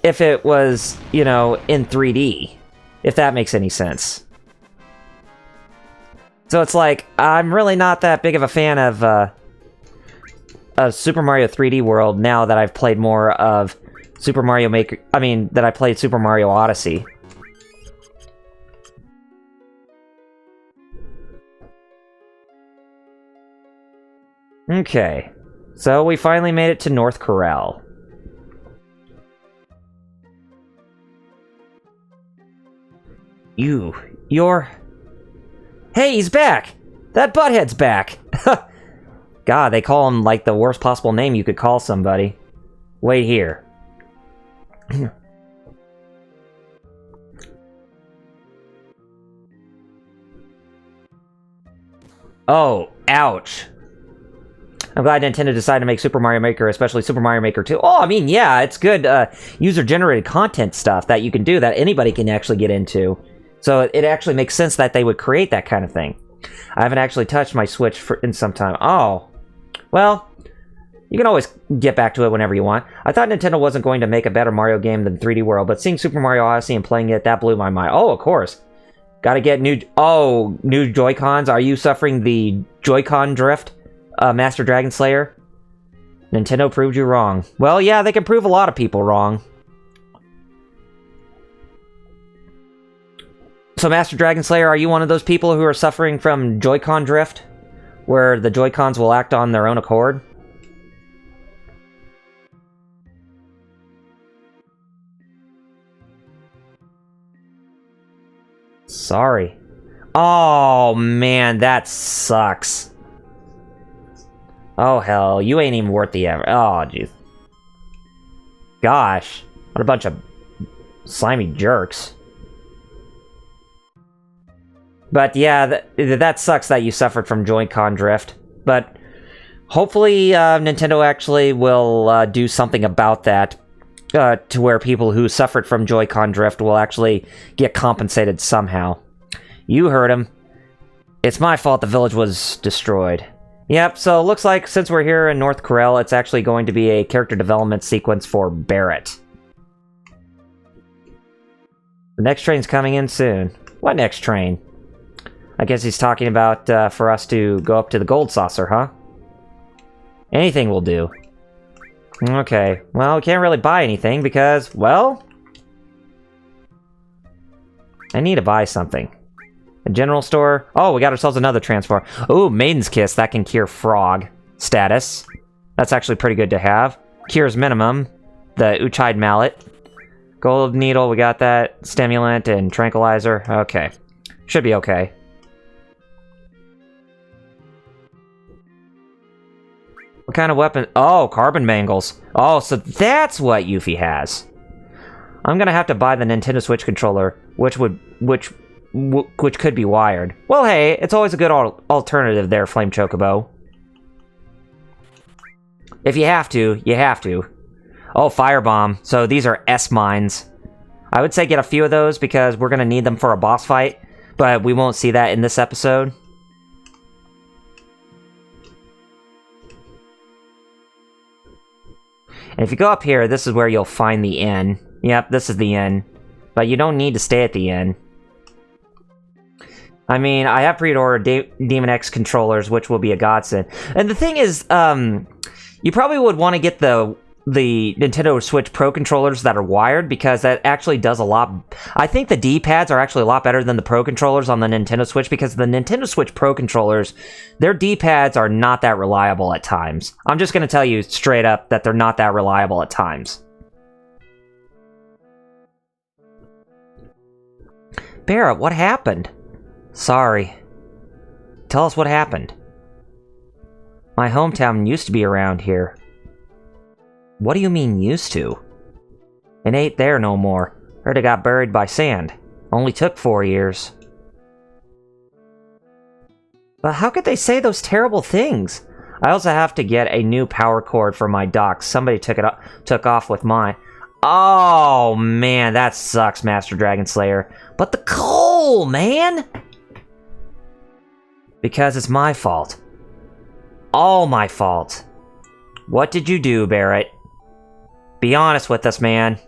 if it was, you know, in 3D, if that makes any sense. So it's like, I'm really not that big of a fan of Super Mario 3D World now that I've played more of Super Mario Maker... that I played Super Mario Odyssey. Okay. So we finally made it to North Corral. You're... Hey, he's back! That butthead's back! God, they call him like the worst possible name you could call somebody. Wait here. Oh, ouch. I'm glad Nintendo decided to make Super Mario Maker, especially Super Mario Maker 2. Oh, I mean, yeah, it's good user-generated content stuff that you can do that anybody can actually get into. So it actually makes sense that they would create that kind of thing. I haven't actually touched my Switch in some time. Oh, well, you can always get back to it whenever you want. I thought Nintendo wasn't going to make a better Mario game than 3D World, but seeing Super Mario Odyssey and playing it, that blew my mind. Oh, of course. Gotta get new Joy-Cons. Are you suffering the Joy-Con drift, Master Dragon Slayer? Nintendo proved you wrong. Well, yeah, they can prove a lot of people wrong. So, Master Dragon Slayer, are you one of those people who are suffering from Joy-Con drift? Where the Joy-Cons will act on their own accord? Sorry. Oh, man, that sucks. Oh, hell, you ain't even worth the effort. Oh, jeez. Gosh, what a bunch of slimy jerks. But yeah, that sucks that you suffered from Joy-Con drift. But hopefully Nintendo actually will do something about that. To where people who suffered from Joy-Con drift will actually get compensated somehow. You heard him. It's my fault the village was destroyed. Yep, so it looks like since we're here in North Corel, it's actually going to be a character development sequence for Barrett. The next train's coming in soon. What next train? I guess he's talking about for us to go up to the Gold Saucer, huh? Anything will do. Okay, well, we can't really buy anything because, well... I need to buy something. A general store? Oh, we got ourselves another transform. Ooh, Maiden's Kiss, that can cure frog status. That's actually pretty good to have. Cures minimum. The Uchide Mallet. Gold Needle, we got that. Stimulant and Tranquilizer. Okay. Should be okay. What kind of weapon? Oh, carbon mangles. Oh, so that's what Yuffie has. I'm gonna have to buy the Nintendo Switch controller, which could be wired. Well, hey, it's always a good alternative there, Flame Chocobo. If you have to, you have to. Oh, Firebomb. So these are S-Mines. I would say get a few of those because we're gonna need them for a boss fight, but we won't see that in this episode. And if you go up here, this is where you'll find the inn. Yep, this is the inn. But you don't need to stay at the inn. I mean, I have pre-ordered Demon X controllers, which will be a godsend. And the thing is, you probably would want to get the Nintendo Switch Pro controllers that are wired, because that actually does a lot... I think the D-pads are actually a lot better than the Pro controllers on the Nintendo Switch, because the Nintendo Switch Pro controllers, their D-pads are not that reliable at times. I'm just going to tell you straight up that they're not that reliable at times. Barrett, what happened? Sorry. Tell us what happened. My hometown used to be around here. What do you mean, used to? It ain't there no more. Heard it got buried by sand. Only took 4 years. But how could they say those terrible things? I also have to get a new power cord for my dock. Somebody took off with mine. Oh, man, that sucks, Master Dragon Slayer. But the coal, man! Because it's my fault. All my fault. What did you do, Barrett? Be honest with us, man.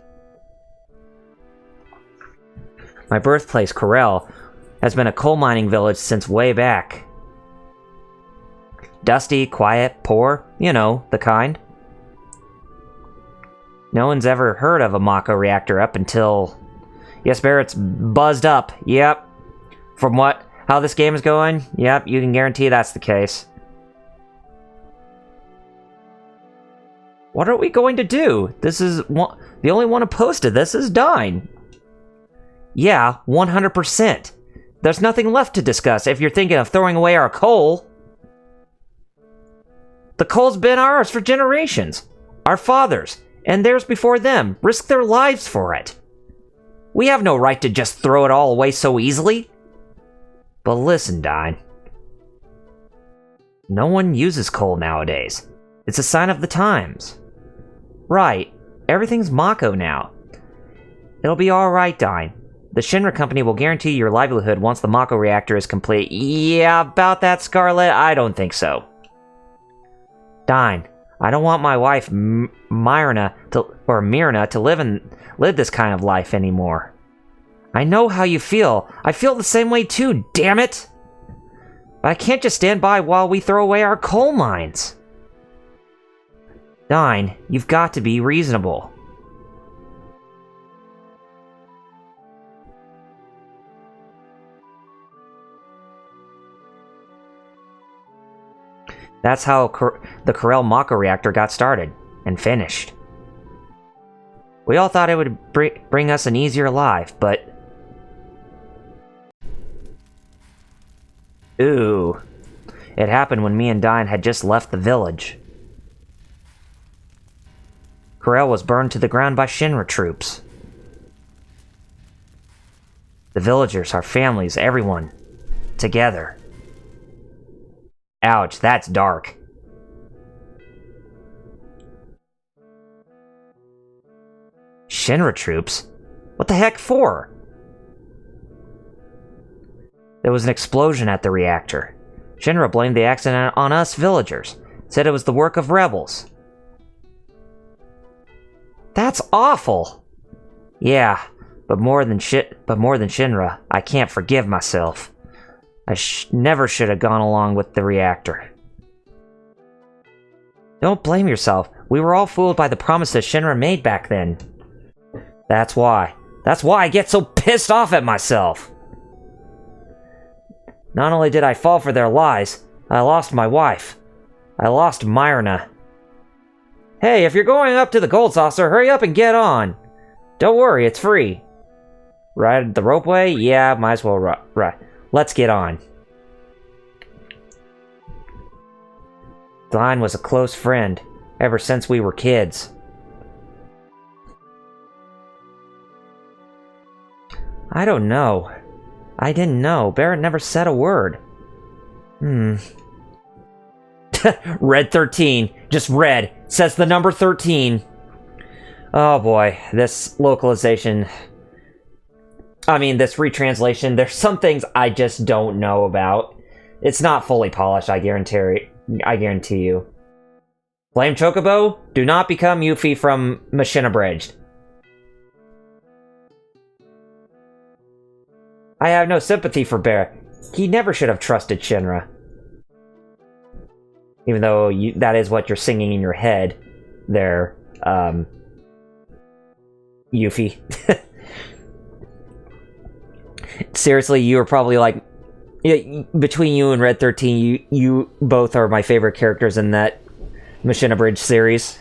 My birthplace, Corel, has been a coal mining village since way back. Dusty, quiet, poor, you know, the kind. No one's ever heard of a Mako reactor up until... Yes, Barrett's buzzed up. Yep. From how this game is going, yep, you can guarantee that's the case. What are we going to do? This is the only one opposed to this is Dine. Yeah, 100%. There's nothing left to discuss if you're thinking of throwing away our coal. The coal's been ours for generations. Our fathers, and theirs before them, risked their lives for it. We have no right to just throw it all away so easily. But listen, Dine. No one uses coal nowadays. It's a sign of the times. Right, everything's Mako now. It'll be alright, Dine. The Shin-Ra company will guarantee your livelihood once the Mako reactor is complete. Yeah, about that, Scarlet? I don't think so. Dine, I don't want my wife, Myrna to live this kind of life anymore. I know how you feel. I feel the same way too, damn it! But I can't just stand by while we throw away our coal mines. Dine, you've got to be reasonable. That's how the Corel Mako reactor got started and finished. We all thought it would bring us an easier life, but... Ooh. It happened when me and Dine had just left the village. Corel was burned to the ground by Shin-Ra troops. The villagers, our families, everyone, together. Ouch, that's dark. Shin-Ra troops? What the heck for? There was an explosion at the reactor. Shin-Ra blamed the accident on us villagers. Said it was the work of rebels. That's awful! Yeah, but more than Shin-Ra, I can't forgive myself. I never should have gone along with the reactor. Don't blame yourself. We were all fooled by the promises Shin-Ra made back then. That's why. That's why I get so pissed off at myself. Not only did I fall for their lies, I lost my wife. I lost Myrna. Hey, if you're going up to the Gold Saucer, hurry up and get on. Don't worry, it's free. Ride the ropeway? Yeah, might as well ride. Let's get on. Dine was a close friend, ever since we were kids. I don't know. I didn't know. Barrett never said a word. Red 13. Just red. Says the number 13. Oh boy, this localization... this retranslation, there's some things I just don't know about. It's not fully polished, I guarantee you. Flame Chocobo, do not become Yuffie from Machine Abridged. I have no sympathy for Bear. He never should have trusted Shin-Ra. Even though that is what you're singing in your head there, Yuffie. Seriously, you were probably like... between you and Red 13, you both are my favorite characters in that Machine Abridged series.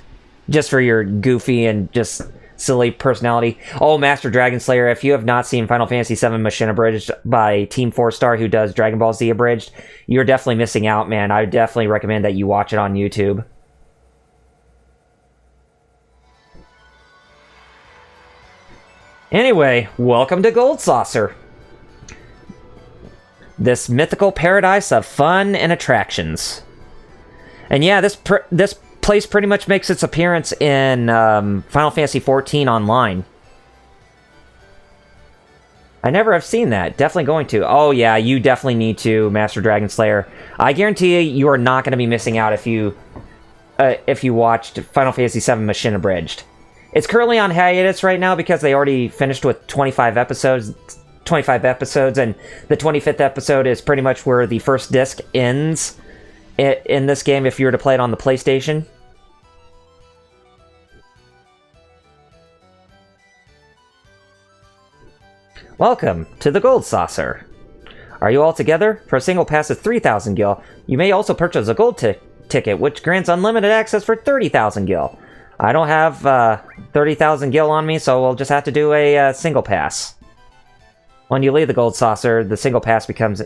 Just for your goofy and just silly personality. Oh, Master Dragon Slayer, if you have not seen Final Fantasy VII Machine Abridged by Team 4-Star, who does Dragon Ball Z Abridged, you're definitely missing out, man. I would definitely recommend that you watch it on YouTube. Anyway, welcome to Gold Saucer. This mythical paradise of fun and attractions. And yeah, this place pretty much makes its appearance in Final Fantasy XIV Online. I never have seen that. Definitely going to. Oh yeah, you definitely need to, Master Dragon Slayer. I guarantee you are not going to be missing out if you watched Final Fantasy VII Machine Abridged. It's currently on hiatus right now because they already finished with 25 episodes, and the 25th episode is pretty much where the first disc ends in this game if you were to play it on the PlayStation. Welcome to the Gold Saucer. Are you all together? For a single pass of 3,000 gil, you may also purchase a gold ticket, which grants unlimited access for 30,000 gil. I don't have 30,000 gil on me, so we'll just have to do a single pass. When you leave the gold saucer, the single pass becomes...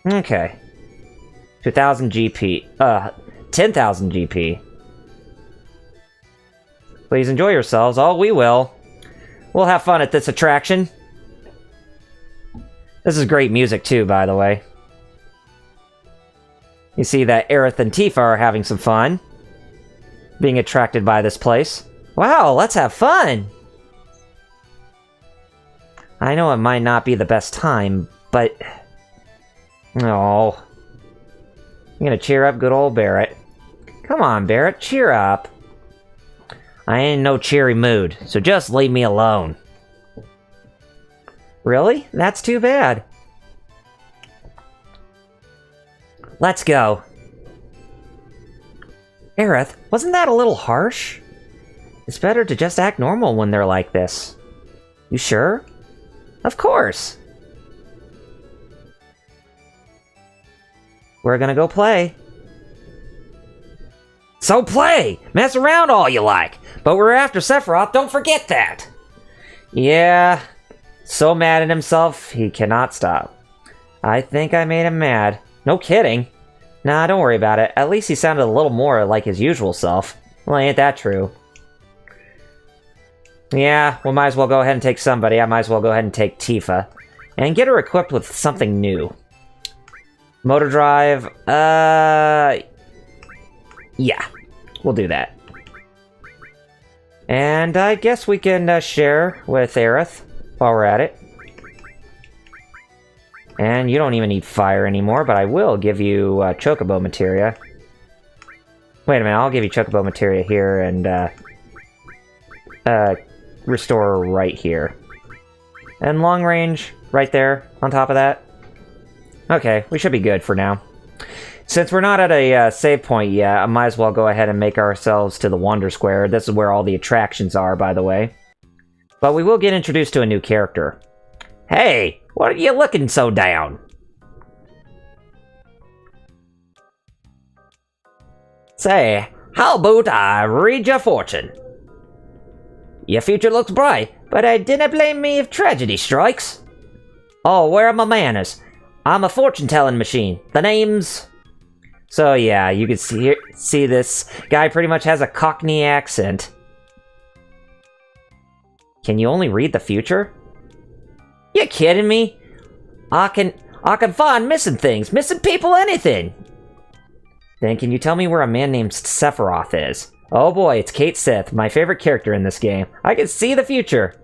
Okay. 2,000 GP. 10,000 GP. Please enjoy yourselves. Oh, we will. We'll have fun at this attraction. This is great music, too, by the way. You see that Aerith and Tifa are having some fun. Being attracted by this place. Wow, let's have fun! I know it might not be the best time, but... Oh. I'm gonna cheer up good old Barrett. Come on, Barrett, cheer up. I ain't in no cheery mood, so just leave me alone. Really? That's too bad. Let's go. Aerith, wasn't that a little harsh? It's better to just act normal when they're like this. You sure? Of course. We're gonna go play. So play! Mess around all you like! But we're after Sephiroth, don't forget that! Yeah, so mad at himself, he cannot stop. I think I made him mad. No kidding. Nah, don't worry about it. At least he sounded a little more like his usual self. Well, ain't that true? Yeah, we might as well go ahead and take somebody. I might as well go ahead and take Tifa. And get her equipped with something new. Motor drive, yeah, we'll do that. And I guess we can share with Aerith while we're at it. And you don't even need fire anymore, but I will give you Chocobo Materia. Wait a minute, I'll give you Chocobo Materia here and Restore right here. And long range right there on top of that. Okay, we should be good for now. Since we're not at a save point yet, I might as well go ahead and make ourselves to the Wonder Square. This is where all the attractions are, by the way. But we will get introduced to a new character. Hey, what are you looking so down? Say, how about I read your fortune? Your future looks bright, but dinna blame me if tragedy strikes. Oh, where are my manners? I'm a fortune-telling machine. The name's... So yeah, you can see this guy pretty much has a Cockney accent. Can you only read the future? You kidding me? I can find missing things, missing people, anything. Then can you tell me where a man named Sephiroth is? Oh boy, it's Kate Sith, my favorite character in this game. I can see the future.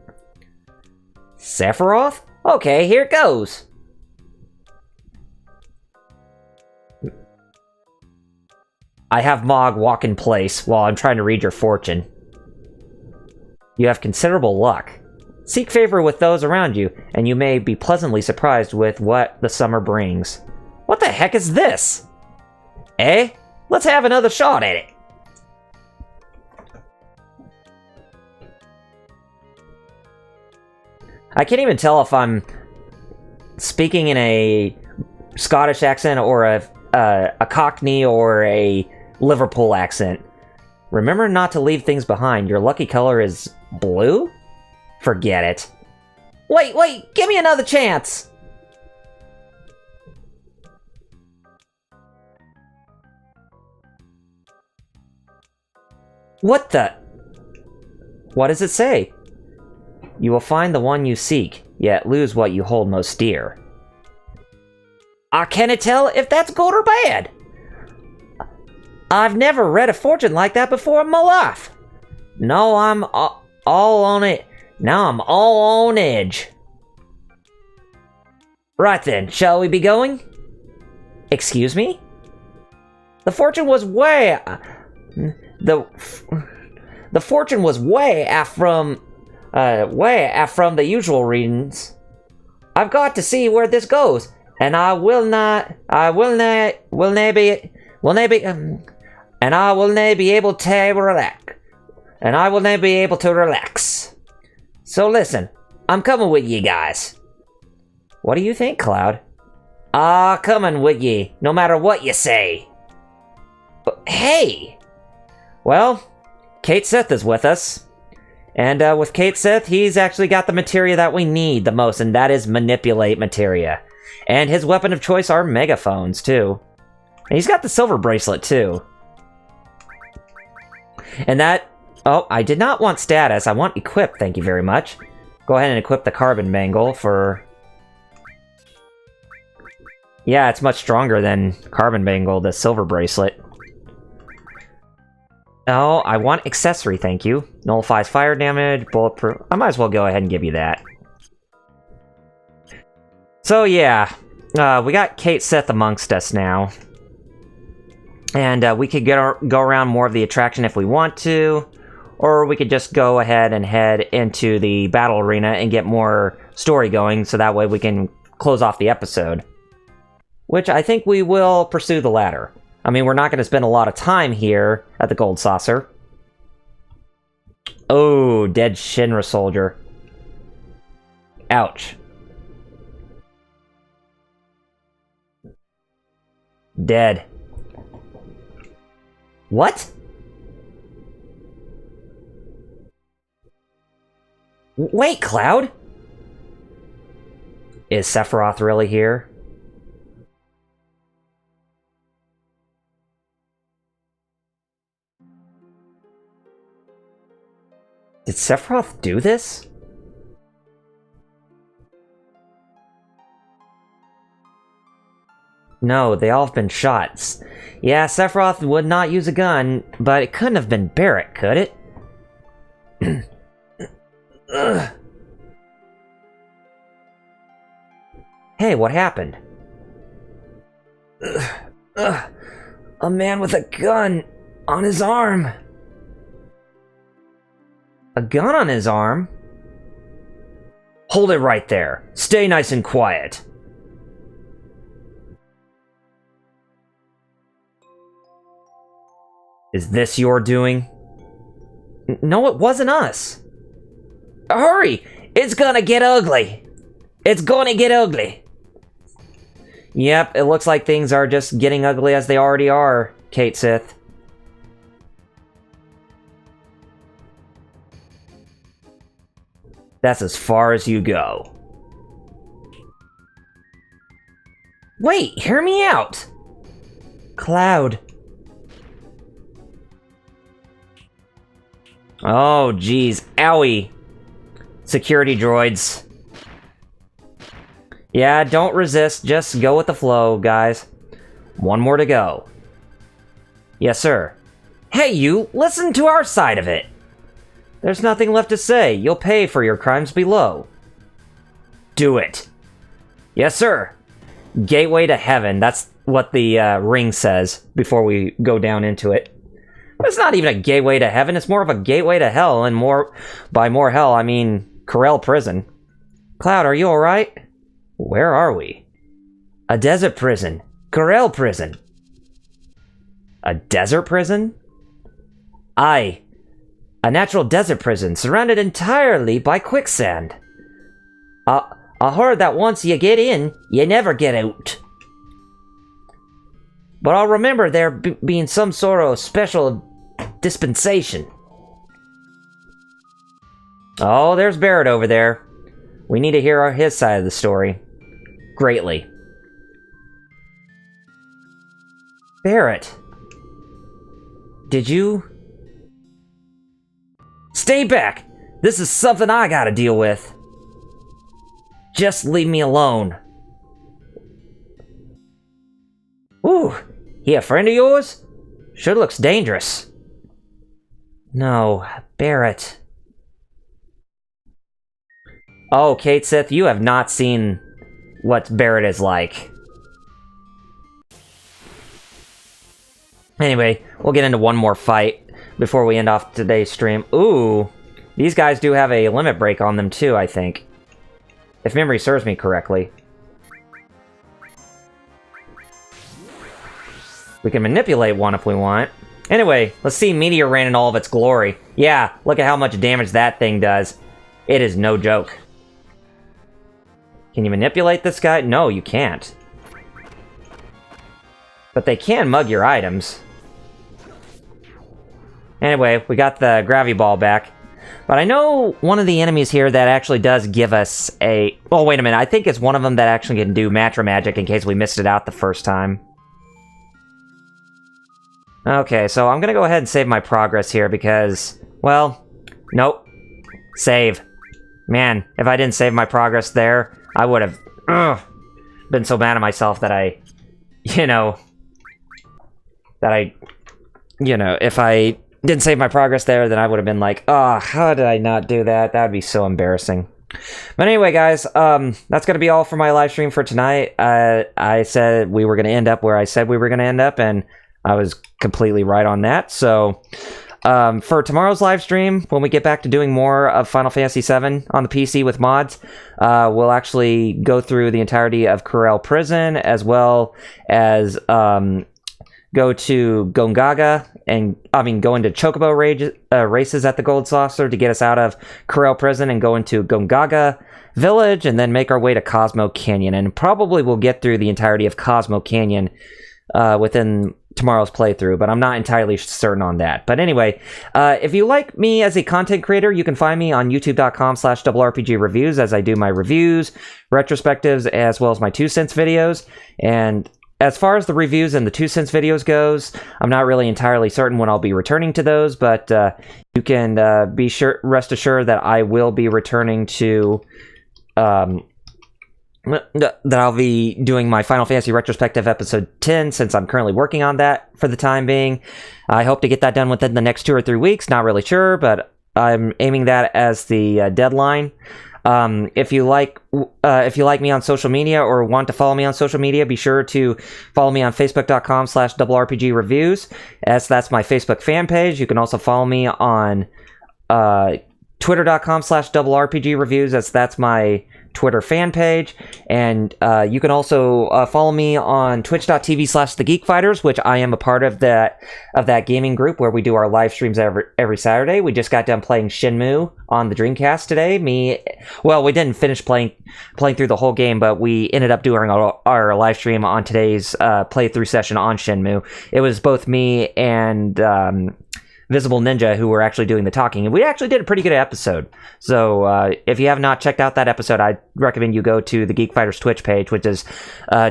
Sephiroth? Okay, here it goes. I have Mog walk in place while I'm trying to read your fortune. You have considerable luck. Seek favor with those around you, and you may be pleasantly surprised with what the summer brings. What the heck is this? Eh? Let's have another shot at it. I can't even tell if I'm speaking in a Scottish accent or a Cockney or a Liverpool accent. Remember not to leave things behind. Your lucky color is blue? Forget it. Wait, give me another chance! What the? What does it say? You will find the one you seek, yet lose what you hold most dear. I can't tell if that's good or bad. I've never read a fortune like that before in my life. No, I'm all on it. Now I'm all on edge. Right then, shall we be going? Excuse me? The fortune was way... The fortune was way off from the usual readings. I've got to see where this goes, and I will not be able to relax. So listen, I'm coming with ye guys. What do you think, Cloud? Coming with ye, no matter what you say. Hey! Well, Kate Sith is with us. And with Kate Sith, he's actually got the materia that we need the most, and that is manipulate materia. And his weapon of choice are megaphones, too. And he's got the silver bracelet, too. And that... Oh, I did not want status. I want equip, thank you very much. Go ahead and equip the carbon bangle for... Yeah, it's much stronger than carbon bangle, the silver bracelet. Oh, I want accessory, thank you. Nullifies fire damage, bulletproof... I might as well go ahead and give you that. So, yeah. We got Kate Sith amongst us now. And we could go around more of the attraction if we want to. Or we could just go ahead and head into the battle arena and get more story going, so that way we can close off the episode. Which I think we will pursue the latter. I mean, we're not going to spend a lot of time here at the Gold Saucer. Oh, dead Shin-Ra soldier. Ouch. Dead. What? Wait, Cloud! Is Sephiroth really here? Did Sephiroth do this? No, they all have been shot. Yeah, Sephiroth would not use a gun, but it couldn't have been Barrett, could it? Hey, what happened? A man with a gun on his arm. A gun on his arm? Hold it right there. Stay nice and quiet. Is this your doing? No, it wasn't us. Hurry! It's gonna get ugly. It's gonna get ugly. Yep, it looks like things are just getting ugly as they already are, Kate Sith. That's as far as you go. Wait, hear me out! Cloud. Oh, geez. Owie. Security droids. Yeah, don't resist. Just go with the flow, guys. One more to go. Yes, sir. Hey, you! Listen to our side of it! There's nothing left to say. You'll pay for your crimes below. Do it. Yes, sir. Gateway to heaven. That's what the ring says before we go down into it. It's not even a gateway to heaven, it's more of a gateway to hell, and by more hell, I mean Corel Prison. Cloud, are you alright? Where are we? A desert prison. Corel Prison. A desert prison? Aye. A natural desert prison, surrounded entirely by quicksand. I heard that once you get in, you never get out. But I'll remember there being some sort of special dispensation. Oh, there's Barrett over there. We need to hear his side of the story. Greatly. Barrett. Did you... Stay back! This is something I gotta deal with. Just leave me alone. Ooh, he a friend of yours? Sure looks dangerous. No, Barrett. Oh, Kate Sith, you have not seen what Barrett is like. Anyway, we'll get into one more fight before we end off today's stream. Ooh, these guys do have a limit break on them too, I think. If memory serves me correctly. We can manipulate one if we want. Anyway, let's see Meteor Rain in all of its glory. Yeah, look at how much damage that thing does. It is no joke. Can you manipulate this guy? No, you can't. But they can mug your items. Anyway, we got the gravity ball back. But I know one of the enemies here that actually does give us a... Oh, wait a minute. I think it's one of them that actually can do Matra Magic in case we missed it out the first time. Okay, so I'm gonna go ahead and save my progress here because... Well, nope. Save. Man, if I didn't save my progress there, I would have been so mad at myself that if I didn't save my progress there, then I would have been like, oh, how did I not do that? That would be so embarrassing. But anyway, guys, that's going to be all for my live stream for tonight. I said we were going to end up where I said we were going to end up, and I was completely right on that. So, for tomorrow's live stream, when we get back to doing more of Final Fantasy VII on the PC with mods, we'll actually go through the entirety of Corel Prison, as well as go to Gongaga, go into Chocobo races at the Gold Saucer to get us out of Corel Prison and go into Gongaga Village, and then make our way to Cosmo Canyon. And probably we'll get through the entirety of Cosmo Canyon within tomorrow's playthrough, but I'm not entirely certain on that. But anyway, if you like me as a content creator, you can find me on youtube.com/RRPG Reviews, as I do my reviews, retrospectives, as well as my 2 cents videos. And as far as the reviews and the 2 cents videos goes, I'm not really entirely certain when I'll be returning to those, but you can rest assured that I will be returning to that I'll be doing my Final Fantasy retrospective episode 10, since I'm currently working on that for the time being. I hope to get that done within the next 2 or 3 weeks, not really sure, but I'm aiming that as the deadline. If you like me on social media or want to follow me on social media, be sure to follow me on facebook.com/RRPG Reviews, as that's my Facebook fan page. You can also follow me on twitter.com/RRPG Reviews, as that's my Twitter fan page. And you can also follow me on twitch.tv/TheGeekFighters, which I am a part of that gaming group where we do our live streams every Saturday. We just got done playing Shenmue on the Dreamcast today. We didn't finish playing through the whole game, but we ended up doing our live stream on today's playthrough session on Shenmue. It was both me and Visible Ninja who were actually doing the talking, and we actually did a pretty good episode. So if you have not checked out that episode, I recommend you go to the Geek Fighters Twitch page, which is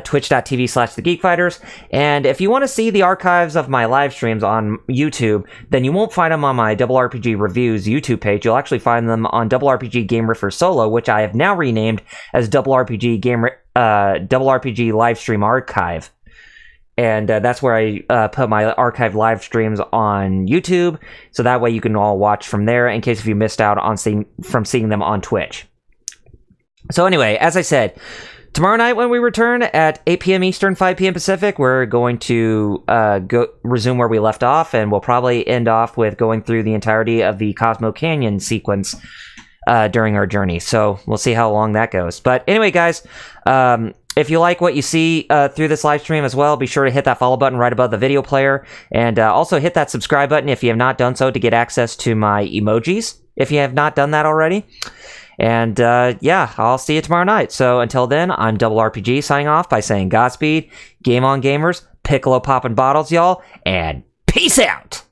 twitch.tv/TheGeekFighters. And if you want to see the archives of my live streams on YouTube, then you won't find them on my Double RPG Reviews YouTube page. You'll actually find them on Double RPG Game Riffer Solo, which I have now renamed as Double RPG Livestream Archive. And that's where I put my archive live streams on YouTube, so that way you can all watch from there in case if you missed out on seeing them on Twitch. So anyway, as I said, tomorrow night when we return at 8 p.m. Eastern, 5 p.m. Pacific, we're going to resume where we left off, and we'll probably end off with going through the entirety of the Cosmo Canyon sequence during our journey. So we'll see how long that goes. But anyway, guys, if you like what you see through this live stream as well, be sure to hit that follow button right above the video player, and also hit that subscribe button if you have not done so to get access to my emojis, if you have not done that already. And yeah, I'll see you tomorrow night. So until then, I'm Double RPG signing off by saying Godspeed, game on gamers, Piccolo popping bottles, y'all, and peace out!